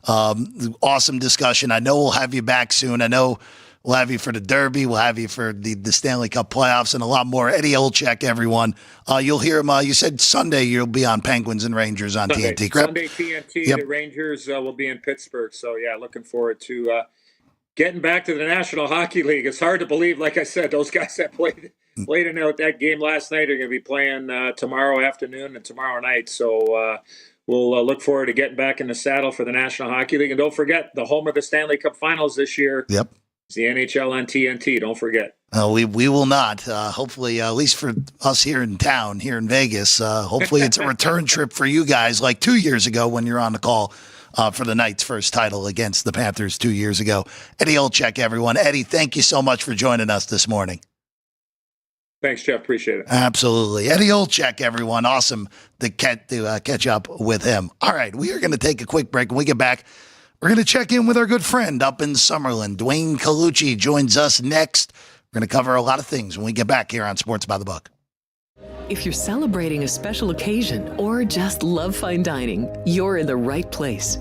Awesome discussion. I know we'll have you back soon. I know we'll have you for the Derby. We'll have you for the Stanley Cup playoffs and a lot more. Eddie Olczyk, everyone. You'll hear him. You said Sunday you'll be on Penguins and Rangers on TNT, correct? Sunday TNT. Yep. The Rangers will be in Pittsburgh. So, yeah, looking forward to getting back to the National Hockey League. It's hard to believe, like I said, those guys that played in that game last night are going to be playing tomorrow afternoon and tomorrow night. So we'll look forward to getting back in the saddle for the National Hockey League. And don't forget, the home of the Stanley Cup Finals this year Yep. is the NHL on TNT. Don't forget. We will not. Hopefully, at least for us here in town, here in Vegas, hopefully it's a return trip for you guys like 2 years ago when you're on the call for the Knights' first title against the Panthers 2 years ago. Eddie Olczyk, everyone. Eddie, thank you so much for joining us this morning. Thanks, Jeff. Appreciate it. Absolutely. Eddie Olczyk, everyone. Awesome to catch up with him. All right, we are going to take a quick break. When we get back, we're going to check in with our good friend up in Summerlin. Duane Colucci joins us next. We're going to cover a lot of things when we get back here on Sports by the Book. If you're celebrating a special occasion or just love fine dining, you're in the right place.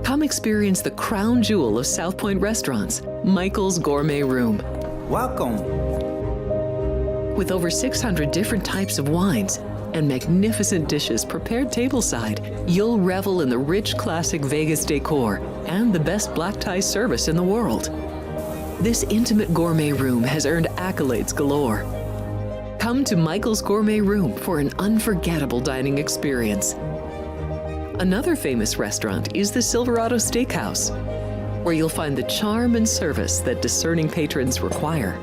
Come experience the crown jewel of South Point restaurants, Michael's Gourmet Room. Welcome. With over 600 different types of wines and magnificent dishes prepared tableside, you'll revel in the rich classic Vegas decor and the best black tie service in the world. This intimate gourmet room has earned accolades galore. Come to Michael's Gourmet Room for an unforgettable dining experience. Another famous restaurant is the Silverado Steakhouse, where you'll find the charm and service that discerning patrons require.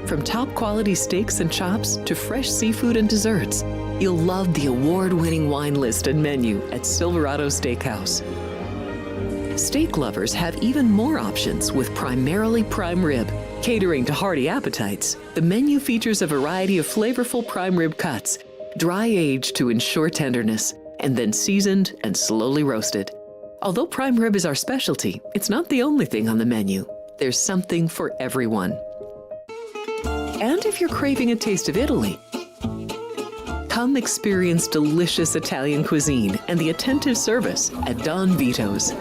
From top quality steaks and chops to fresh seafood and desserts, you'll love the award-winning wine list and menu at Silverado Steakhouse. Steak lovers have even more options with primarily prime rib. Catering to hearty appetites, the menu features a variety of flavorful prime rib cuts, dry-aged to ensure tenderness, and then seasoned and slowly roasted. Although prime rib is our specialty, it's not the only thing on the menu. There's something for everyone. And if you're craving a taste of Italy, come experience delicious Italian cuisine and the attentive service at Don Vito's.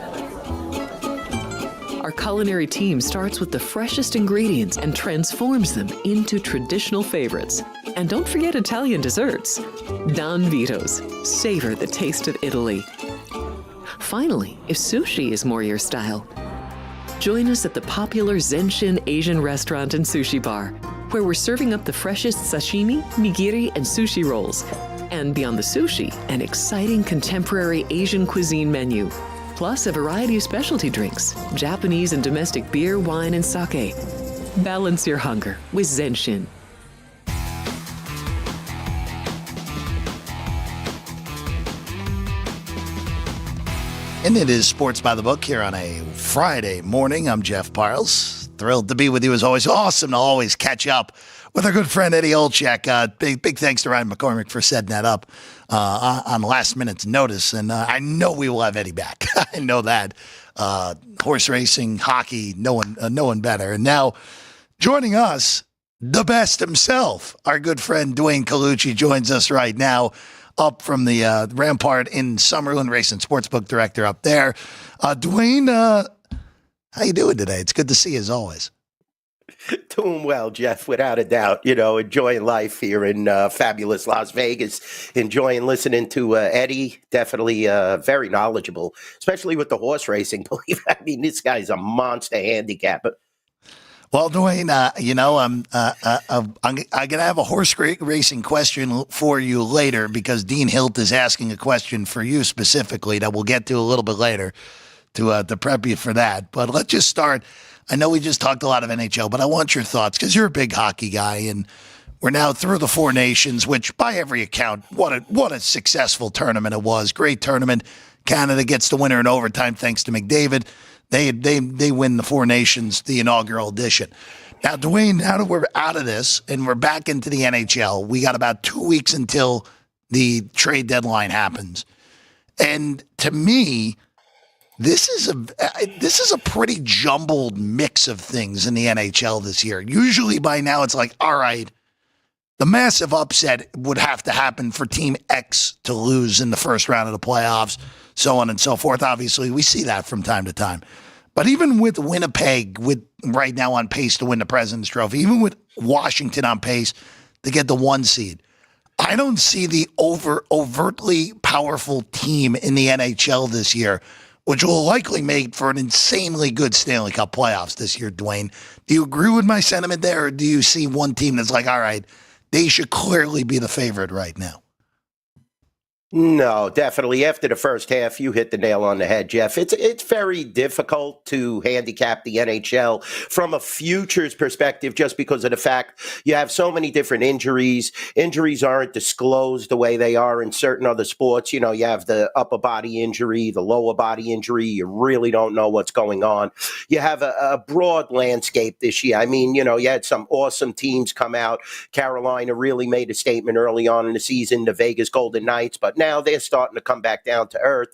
Our culinary team starts with the freshest ingredients and transforms them into traditional favorites. And don't forget Italian desserts. Don Vito's. Savor the taste of Italy. Finally, if sushi is more your style, join us at the popular Zenshin Asian restaurant and sushi bar, where we're serving up the freshest sashimi, nigiri, and sushi rolls. And beyond the sushi, an exciting contemporary Asian cuisine menu, plus a variety of specialty drinks, Japanese and domestic beer, wine, and sake. Balance your hunger with Zenshin. And it is Sports by the Book here on a Friday morning. I'm Jeff Parles. Thrilled to be with you as always. Awesome to always catch up with our good friend Eddie Olczyk. Big thanks to Ryan McCormick for setting that up on last minute's notice. And I know we will have Eddie back. I know that. Horse racing, hockey, no one better. And now joining us, the best himself, our good friend Duane Colucci joins us right now. Up from the Rampart in Summerlin, Racing Sportsbook Director up there. Duane, how you doing today? It's good to see you as always. Doing well, Jeff, without a doubt. Enjoying life here in fabulous Las Vegas. Enjoying listening to Eddie. Definitely very knowledgeable, especially with the horse racing. Believe I mean, this guy's a monster handicapper. Well, Duane, I'm going to have a horse racing question for you later because Dean Hilt is asking a question for you specifically that we'll get to a little bit later to prep you for that. But let's just start. I know we just talked a lot of NHL, but I want your thoughts because you're a big hockey guy, and we're now through the 4 Nations, which by every account, what a successful tournament it was. Great tournament. Canada gets the winner in overtime thanks to McDavid. They win the 4 Nations, the inaugural edition. Now, Duane, now that we're out of this and we're back into the NHL, we got about 2 weeks until the trade deadline happens. And to me, this is a pretty jumbled mix of things in the NHL this year. Usually by now it's like, all right, the massive upset would have to happen for Team X to lose in the first round of the playoffs, so on and so forth. Obviously, we see that from time to time. But even with Winnipeg, with right now on pace to win the President's Trophy, even with Washington on pace to get the 1 seed, I don't see the overtly powerful team in the NHL this year, which will likely make for an insanely good Stanley Cup playoffs this year, Duane. Do you agree with my sentiment there, or do you see one team that's like, all right, they should clearly be the favorite right now? No, definitely. After the first half, you hit the nail on the head, Jeff. It's very difficult to handicap the NHL from a futures perspective just because of the fact you have so many different injuries. Injuries aren't disclosed the way they are in certain other sports. You know, you have the upper body injury, the lower body injury. You really don't know what's going on. You have a broad landscape this year. I mean, you know, you had some awesome teams come out. Carolina really made a statement early on in the season, the Vegas Golden Knights, but now they're starting to come back down to earth.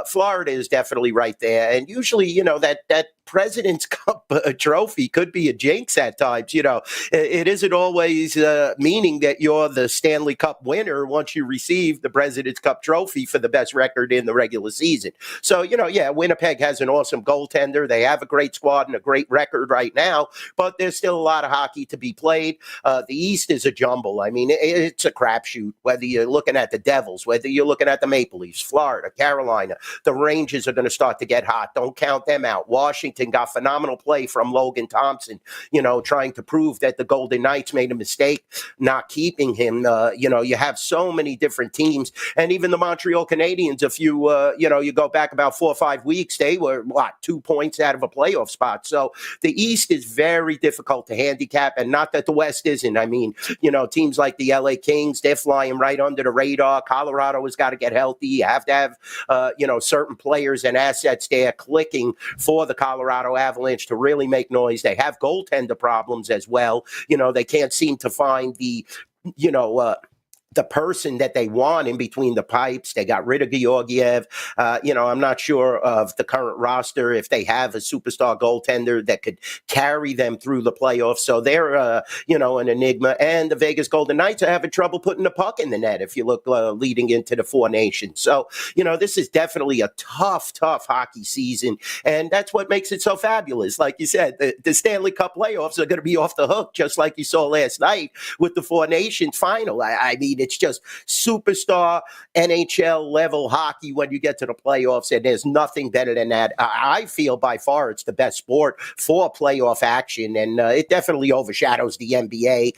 Florida is definitely right there. And usually, you know, that President's Cup trophy could be a jinx at times. You know, it isn't always meaning that you're the Stanley Cup winner once you receive the President's Cup trophy for the best record in the regular season. So, you know, yeah, Winnipeg has an awesome goaltender. They have a great squad and a great record right now, but there's still a lot of hockey to be played. The East is a jumble. I mean, it's a crapshoot, whether you're looking at the Devils, whether you're looking at the Maple Leafs, Florida, Carolina. The Rangers are going to start to get hot. Don't count them out. Washington got phenomenal play from Logan Thompson, you know, trying to prove that the Golden Knights made a mistake not keeping him. You know, you have so many different teams. And even the Montreal Canadiens, if you, you know, you go back about 4 or 5 weeks, they were, 2 points out of a playoff spot. So the East is very difficult to handicap, and not that the West isn't. I mean, you know, teams like the LA Kings, they're flying right under the radar. Colorado has got to get healthy. You have to have, you know, certain players and assets there clicking for the Colorado Avalanche to really make noise. They have goaltender problems as well. You know, they can't seem to find the, you know, the person that they want in between the pipes. They got rid of Georgiev. You know, I'm not sure of the current roster if they have a superstar goaltender that could carry them through the playoffs. So they're, you know, an enigma. And the Vegas Golden Knights are having trouble putting the puck in the net if you look leading into the 4 Nations. So, you know, this is definitely a tough hockey season. And that's what makes it so fabulous. Like you said, the Stanley Cup playoffs are going to be off the hook, just like you saw last night with the 4 Nations final. I mean, it's just superstar NHL level hockey when you get to the playoffs, and there's nothing better than that. I feel by far it's the best sport for playoff action, and it definitely overshadows the NBA,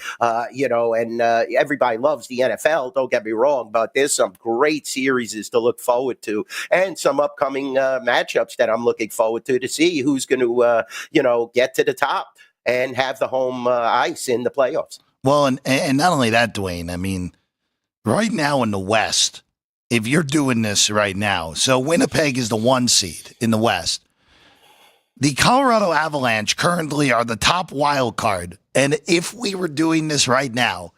you know, and everybody loves the NFL, don't get me wrong, but there's some great series to look forward to and some upcoming matchups that I'm looking forward to see who's going to, you know, get to the top and have the home ice in the playoffs. Well, and not only that, Duane, I mean, right now in the West, if you're doing this right now, so Winnipeg is the 1 seed in the West. The Colorado Avalanche currently are the top wild card. And if we were doing this right now,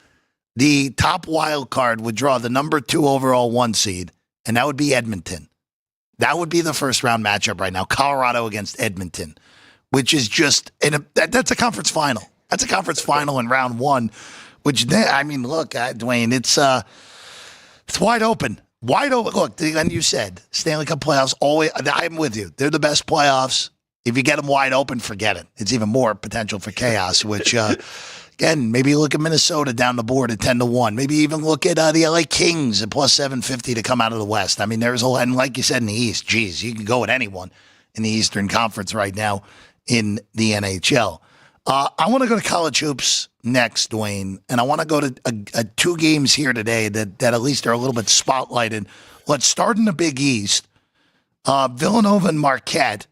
the top wild card would draw the number 2 overall 1 seed, and that would be Edmonton. That would be the first round matchup right now, Colorado against Edmonton, which is just, that's a conference final. That's a conference final in round 1. Which, I mean, look, Duane, it's wide open. Wide open. Look, and you said Stanley Cup playoffs, always, I'm with you. They're the best playoffs. If you get them wide open, forget it. It's even more potential for chaos, which, again, maybe look at Minnesota down the board at 10-1. Maybe even look at the LA Kings at plus 750 to come out of the West. I mean, there's a lot, and like you said in the East, geez, you can go with anyone in the Eastern Conference right now in the NHL. I want to go to college hoops next, Duane, and I want to go to two games here today that at least are a little bit spotlighted. Let's start in the Big East. Villanova and Marquette.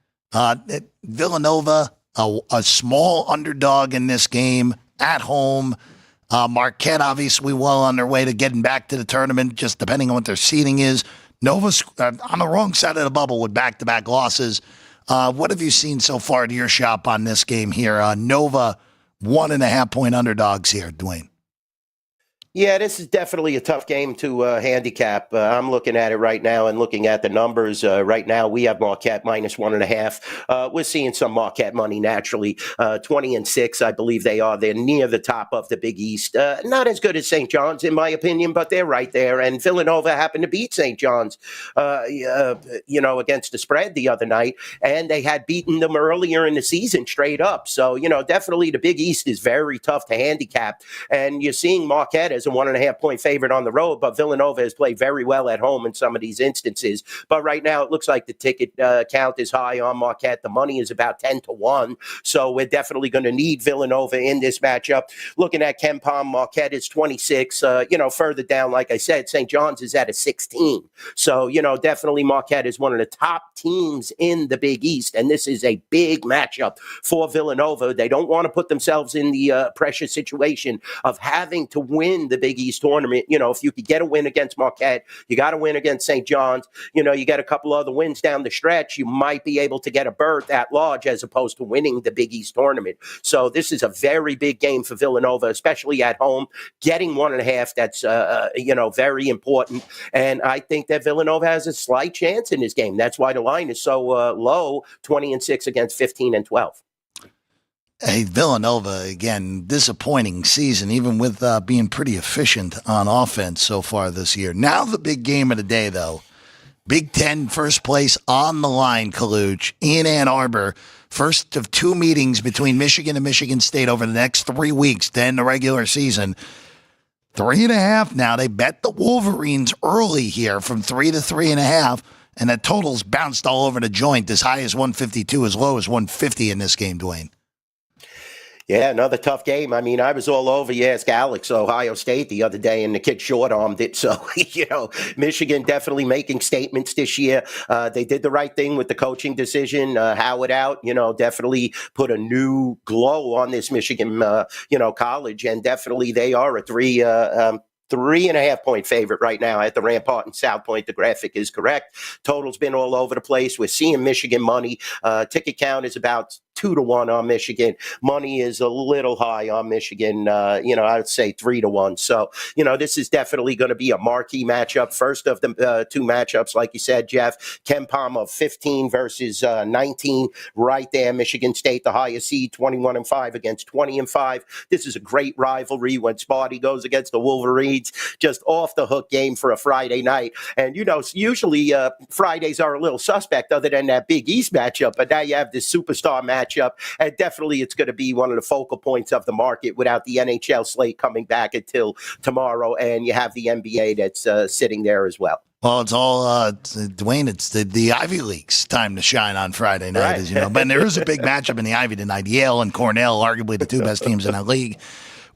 Villanova, a small underdog in this game at home. Marquette, obviously, well on their way to getting back to the tournament, just depending on what their seeding is. Nova's on the wrong side of the bubble with back-to-back losses. What have you seen so far to your shop on this game here? Nova, 1.5-point underdogs here, Duane. Yeah, this is definitely a tough game to handicap. I'm looking at it right now and looking at the numbers. Right now, we have Marquette -1.5. We're seeing some Marquette money naturally. 20-6, I believe they are. They're near the top of the Big East. Not as good as St. John's, in my opinion, but they're right there. And Villanova happened to beat St. John's, against the spread the other night. And they had beaten them earlier in the season straight up. So, definitely the Big East is very tough to handicap. And you're seeing Marquette as a 1.5-point favorite on the road, but Villanova has played very well at home in some of these instances. But right now, it looks like the ticket count is high on Marquette. The money is about 10-1. So we're definitely going to need Villanova in this matchup. Looking at KenPom, Marquette is 26. Further down, like I said, St. John's is at a 16. So, definitely Marquette is one of the top teams in the Big East. And this is a big matchup for Villanova. They don't want to put themselves in the pressure situation of having to win the Big East tournament. If you could get a win against Marquette, you got to win against St. John's. You got a couple other wins down the stretch. You might be able to get a berth at large as opposed to winning the Big East tournament. So this is a very big game for Villanova, especially at home. Getting 1.5, that's, very important. And I think that Villanova has a slight chance in this game. That's why the line is so low, 20-6 against 15-12. Hey, Villanova, again, disappointing season, even with being pretty efficient on offense so far this year. Now the big game of the day, though. Big Ten first place on the line, Colucci, in Ann Arbor. First of two meetings between Michigan and Michigan State over the next 3 weeks to end the regular season. 3.5 now. They bet the Wolverines early here from 3 to 3.5, and the totals bounced all over the joint, as high as 152, as low as 150 in this game, Duane. Yeah, another tough game. I mean, I was all over, you ask Alex, Ohio State the other day, and the kid short-armed it. So, Michigan definitely making statements this year. They did the right thing with the coaching decision. Howard out, definitely put a new glow on this Michigan, college. And definitely they are a 3.5-point favorite right now at the Rampart and South Point. The graphic is correct. Total's been all over the place. We're seeing Michigan money. Ticket count is about 2-1 on Michigan. Money is a little high on Michigan. I would say 3-1. So, this is definitely going to be a marquee matchup. First of the two matchups, like you said, Jeff, KenPom of 15 versus 19 right there. Michigan State, the highest seed, 21-5 against 20-5. This is a great rivalry when Sparty goes against the Wolverines. Just off the hook game for a Friday night. And, usually Fridays are a little suspect other than that Big East matchup. But now you have this superstar matchup. And definitely it's going to be one of the focal points of the market without the NHL slate coming back until tomorrow. And you have the NBA that's sitting there as well. Well, it's all, Duane, it's the Ivy League's time to shine on Friday night, right. As you know. But there is a big matchup in the Ivy tonight. Yale and Cornell, arguably the two best teams in that league.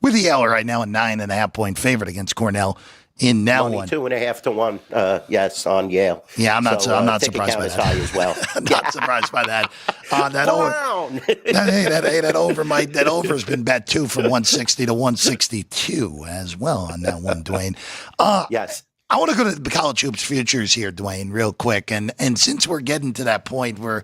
With Yale right now a 9.5-point favorite against Cornell in that Money one. 2.5-1, yes, on Yale. Yeah, I'm not surprised by Is that. high as well. I'm not surprised by that. That over's been bet too from 160 to 162 as well on that one, Duane. Yes. I want to go to the college hoops futures here, Duane, real quick. And since we're getting to that point where,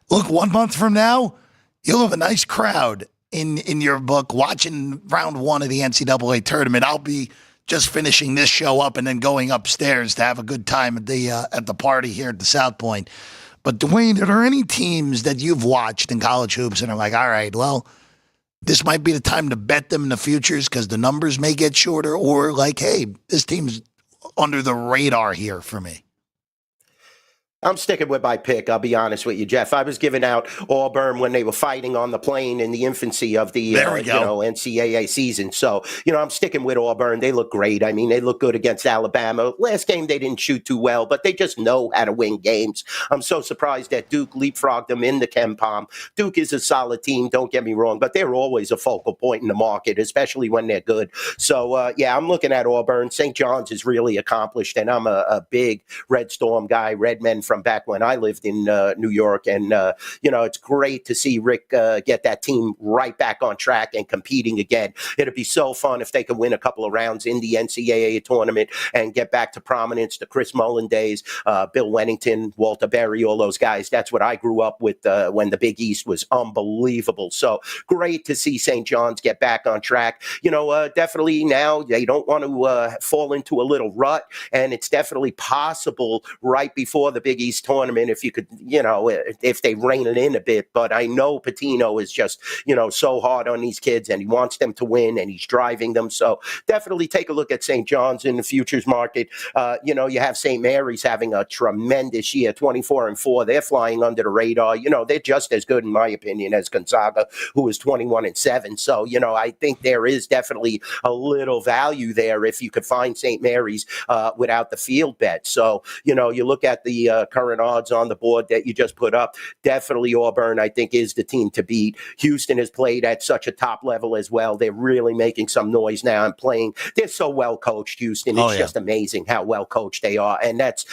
look, 1 month from now, you'll have a nice crowd in your book watching round one of the NCAA tournament. I'll be just finishing this show up and then going upstairs to have a good time at the party here at the South Point. But Duane, are there any teams that you've watched in college hoops and are like, all right, well, this might be the time to bet them in the futures because the numbers may get shorter, or like, hey, this team's under the radar here for me? I'm sticking with my pick. I'll be honest with you, Jeff. I was giving out Auburn when they were fighting on the plane in the infancy of the NCAA season. So, I'm sticking with Auburn. They look great. I mean, they look good against Alabama. Last game, they didn't shoot too well, but they just know how to win games. I'm so surprised that Duke leapfrogged them in the KenPom. Duke is a solid team, don't get me wrong, but they're always a focal point in the market, especially when they're good. So, I'm looking at Auburn. St. John's is really accomplished, and I'm a big Red Storm guy, Red Men from back when I lived in New York. And, it's great to see Rick get that team right back on track and competing again. It'd be so fun if they could win a couple of rounds in the NCAA tournament and get back to prominence, the Chris Mullin days, Bill Wennington, Walter Berry, all those guys. That's what I grew up with when the Big East was unbelievable. So great to see St. John's get back on track. Definitely now they don't want to fall into a little rut, and it's definitely possible right before the Big East tournament if you could, if they rein it in a bit. But I know Pitino is just, so hard on these kids, and he wants them to win, and he's driving them. So definitely take a look at St. John's in the futures market. You have St. Mary's having a tremendous year, 24-4. They're flying under the radar. They're just as good, in my opinion, as Gonzaga, who is 21-7. So, I think there is definitely a little value there if you could find St. Mary's without the field bet. So, you look at the current odds on the board that you just put up. Definitely Auburn, I think, is the team to beat. Houston has played at such a top level as well. They're really making some noise now and playing. They're so well coached, Houston. It's just amazing how well coached they are. And that's,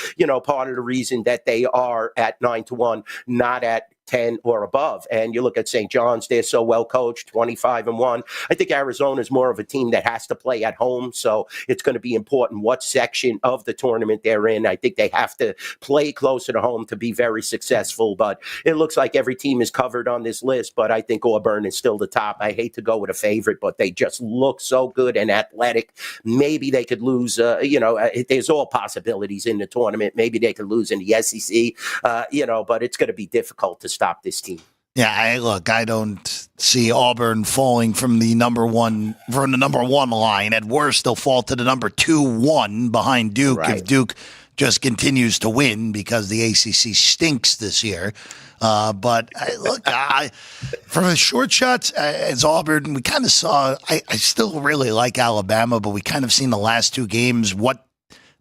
part of the reason that they are at 9-1, not at 10 or above. And you look at St. John's, they're so well coached, 25-1. I think Arizona is more of a team that has to play at home. So it's going to be important what section of the tournament they're in. I think they have to play closer to home to be very successful. But it looks like every team is covered on this list. But I think Auburn is still the top. I hate to go with a favorite, but they just look so good and athletic. Maybe they could lose, there's all possibilities in the tournament. Maybe they could lose in the SEC, but it's going to be difficult to stop this team. Yeah, I don't see Auburn falling from the number one line. At worst, they'll fall to the number 2-1 behind Duke if Duke just continues to win because the ACC stinks this year. But from the short shots, as Auburn, we kind of saw. I still really like Alabama, but we kind of seen the last two games what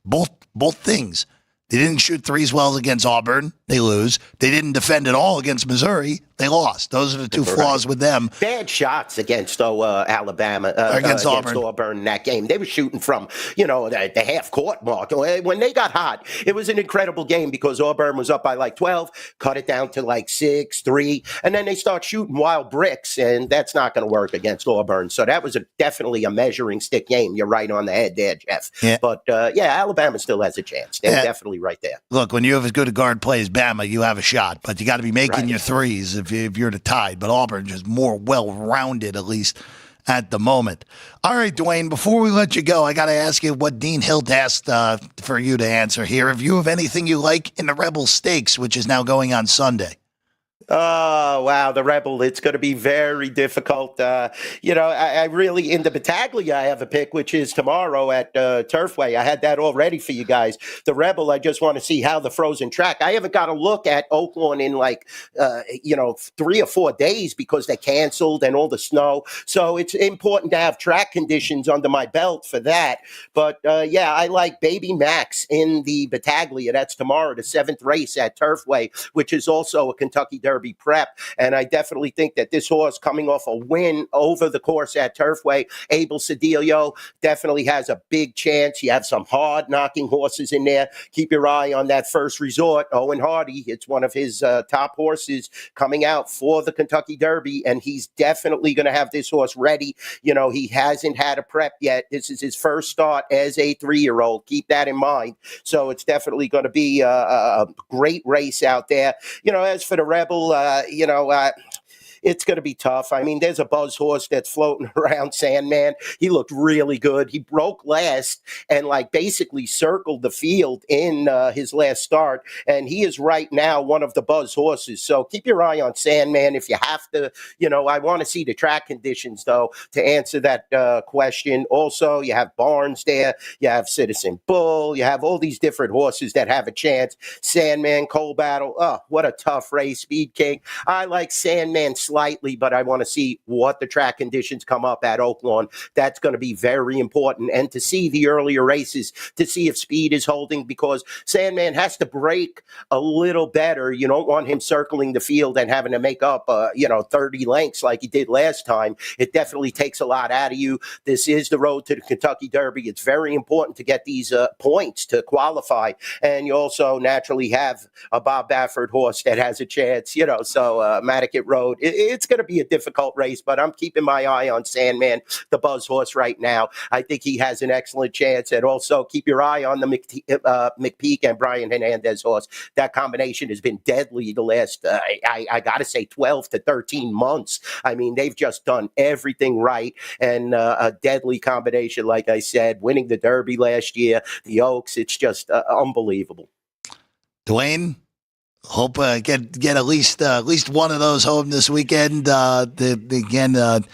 both things. They didn't shoot threes well against Auburn. They lose. They didn't defend at all against Missouri. They lost. Those are the two flaws with them. Bad shots against Alabama, against Auburn in that game. They were shooting from, the half-court mark. When they got hot, it was an incredible game because Auburn was up by like 12, cut it down to like 6, 3, and then they start shooting wild bricks, and that's not going to work against Auburn. So that was definitely a measuring stick game. You're right on the head there, Jeff. Yeah. But, Alabama still has a chance. They're definitely right there. Look, when you have as good a guard play as Bama, you have a shot, but you got to be making your threes if you're the Tide. But Auburn just more well-rounded, at least at the moment. All right, Duane, before we let you go, I got to ask you what Dean Hilt asked for you to answer here. If you have anything you like in the Rebel Stakes, which is now going on Sunday. Oh, wow. The Rebel, it's going to be very difficult. I really, in the Battaglia, I have a pick, which is tomorrow at Turfway. I had that all ready for you guys. The Rebel, I just want to see how the frozen track. I haven't got a look at Oaklawn in 3 or 4 days because they canceled and all the snow. So it's important to have track conditions under my belt for that. But I like Baby Max in the Battaglia. That's tomorrow, the 7th race at Turfway, which is also a Kentucky Derby prep. And I definitely think that this horse coming off a win over the course at Turfway, Abel Cedillo, definitely has a big chance. You have some hard knocking horses in there. Keep your eye on that First Resort. Owen Hardy, it's one of his top horses coming out for the Kentucky Derby, and he's definitely going to have this horse ready. He hasn't had a prep yet. This is his first start as a 3-year-old. Keep that in mind. So it's definitely going to be a great race out there. As for the Rebel, it's going to be tough. I mean, there's a buzz horse that's floating around, Sandman. He looked really good. He broke last and basically circled the field in his last start. And he is right now one of the buzz horses. So keep your eye on Sandman if you have to. I want to see the track conditions, though, to answer that question. Also, you have Barnes there. You have Citizen Bull. You have all these different horses that have a chance. Sandman, Coal Battle. Oh, what a tough race. Speed King. I like Sandman slightly, but I want to see what the track conditions come up at Oaklawn. That's going to be very important. And to see the earlier races, to see if speed is holding, because Sandman has to break a little better. You don't want him circling the field and having to make up, 30 lengths like he did last time. It definitely takes a lot out of you. This is the road to the Kentucky Derby. It's very important to get these points to qualify. And you also naturally have a Bob Baffert horse that has a chance, so Matticat Road. It's going to be a difficult race, but I'm keeping my eye on Sandman, the buzz horse right now. I think he has an excellent chance. And also keep your eye on the McPeak and Brian Hernandez horse. That combination has been deadly the last, I got to say, 12 to 13 months. I mean, they've just done everything right. And a deadly combination, like I said, winning the Derby last year, the Oaks. It's just unbelievable. Duane, hope get at least one of those home this weekend. The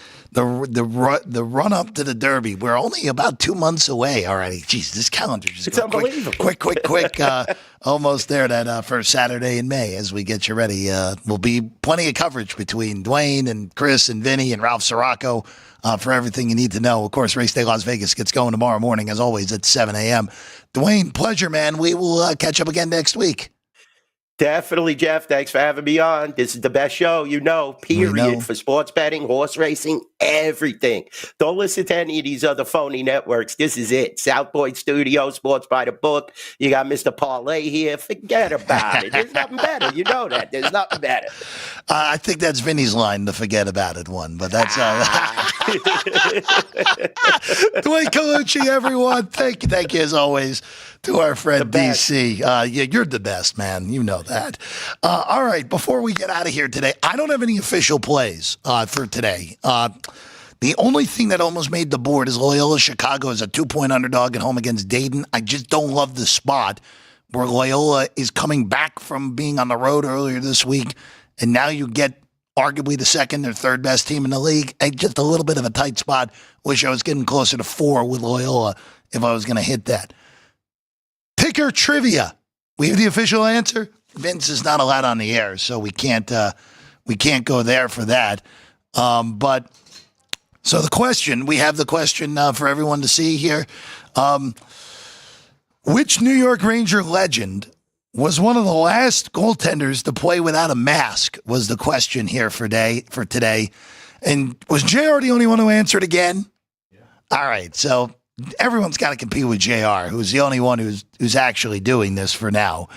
run up to the Derby. We're only about 2 months away already. Jeez, this calendar just unbelievable. Quick. Almost there. That first Saturday in May as we get you ready. Will be plenty of coverage between Duane and Chris and Vinny and Ralph Sirocco for everything you need to know. Of course, Race Day Las Vegas gets going tomorrow morning as always at 7 a.m. Duane, pleasure, man. We will catch up again next week. Definitely, Jeff. Thanks for having me on. This is the best show, period, for sports betting, horse racing, everything. Don't listen to any of these other phony networks. This is it. South Point Studio, Sports by the Book. You got Mr. Parles here. Forget about it. There's nothing better. You know that. There's nothing better. I think that's Vinny's line, the forget about it one, but that's Duane Colucci, everyone. Thank you as always to our friend DC. You're the best, man. You know that. All right, before we get out of here today, I don't have any official plays for today. The only thing that almost made the board is Loyola Chicago as a 2-point underdog at home against Dayton. I just don't love the spot where Loyola is coming back from being on the road earlier this week, and now you get arguably the second or third best team in the league. Just a little bit of a tight spot. Wish I was getting closer to 4 with Loyola if I was going to hit that. Picker trivia. We have the official answer. Vince is not allowed on the air, so we can't go there for that. But so we have the question for everyone to see here. Which New York Ranger legend was one of the last goaltenders to play without a mask? Was the question here for today. And was JR the only one who answered again? Yeah. All right, so everyone's got to compete with JR, who's the only one who's actually doing this for now.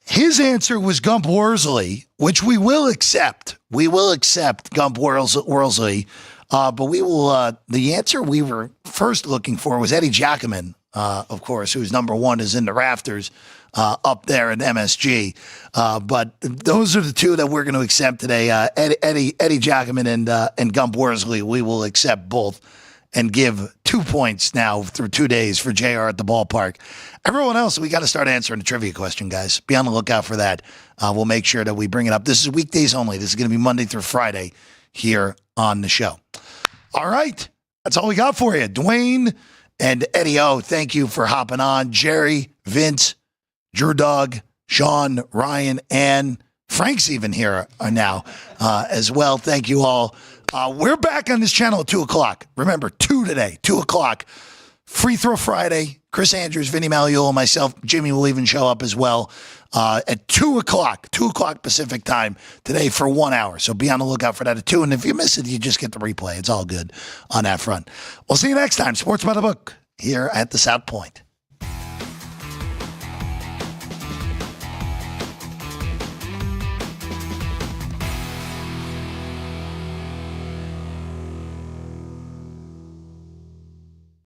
His answer was Gump Worsley, which we will accept. We will accept Gump Worsley, but we will. The answer we were first looking for was Eddie Giacomin, of course, who's number one, is in the rafters up there at MSG. But those are the two that we're going to accept today. Eddie Giacomin and Gump Worsley. We will accept both and give 2 points now through 2 days for JR at the ballpark. Everyone else, we got to start answering the trivia question, guys. Be on the lookout for that. We'll make sure that we bring it up. This is weekdays only. This is going to be Monday through Friday here on the show. All right. That's all we got for you. Duane and Eddie O, thank you for hopping on. Jerry, Vince, Drew Dog, Sean, Ryan, and Frank's even here now as well. Thank you all. We're back on this channel at 2 o'clock. Remember, 2 today, 2 o'clock. Free Throw Friday. Chris Andrews, Vinny Magliulo, myself, Jimmy will even show up as well at 2 o'clock, 2 o'clock Pacific time today for 1 hour. So be on the lookout for that at 2. And if you miss it, you just get the replay. It's all good on that front. We'll see you next time. Sports by the Book here at the South Point.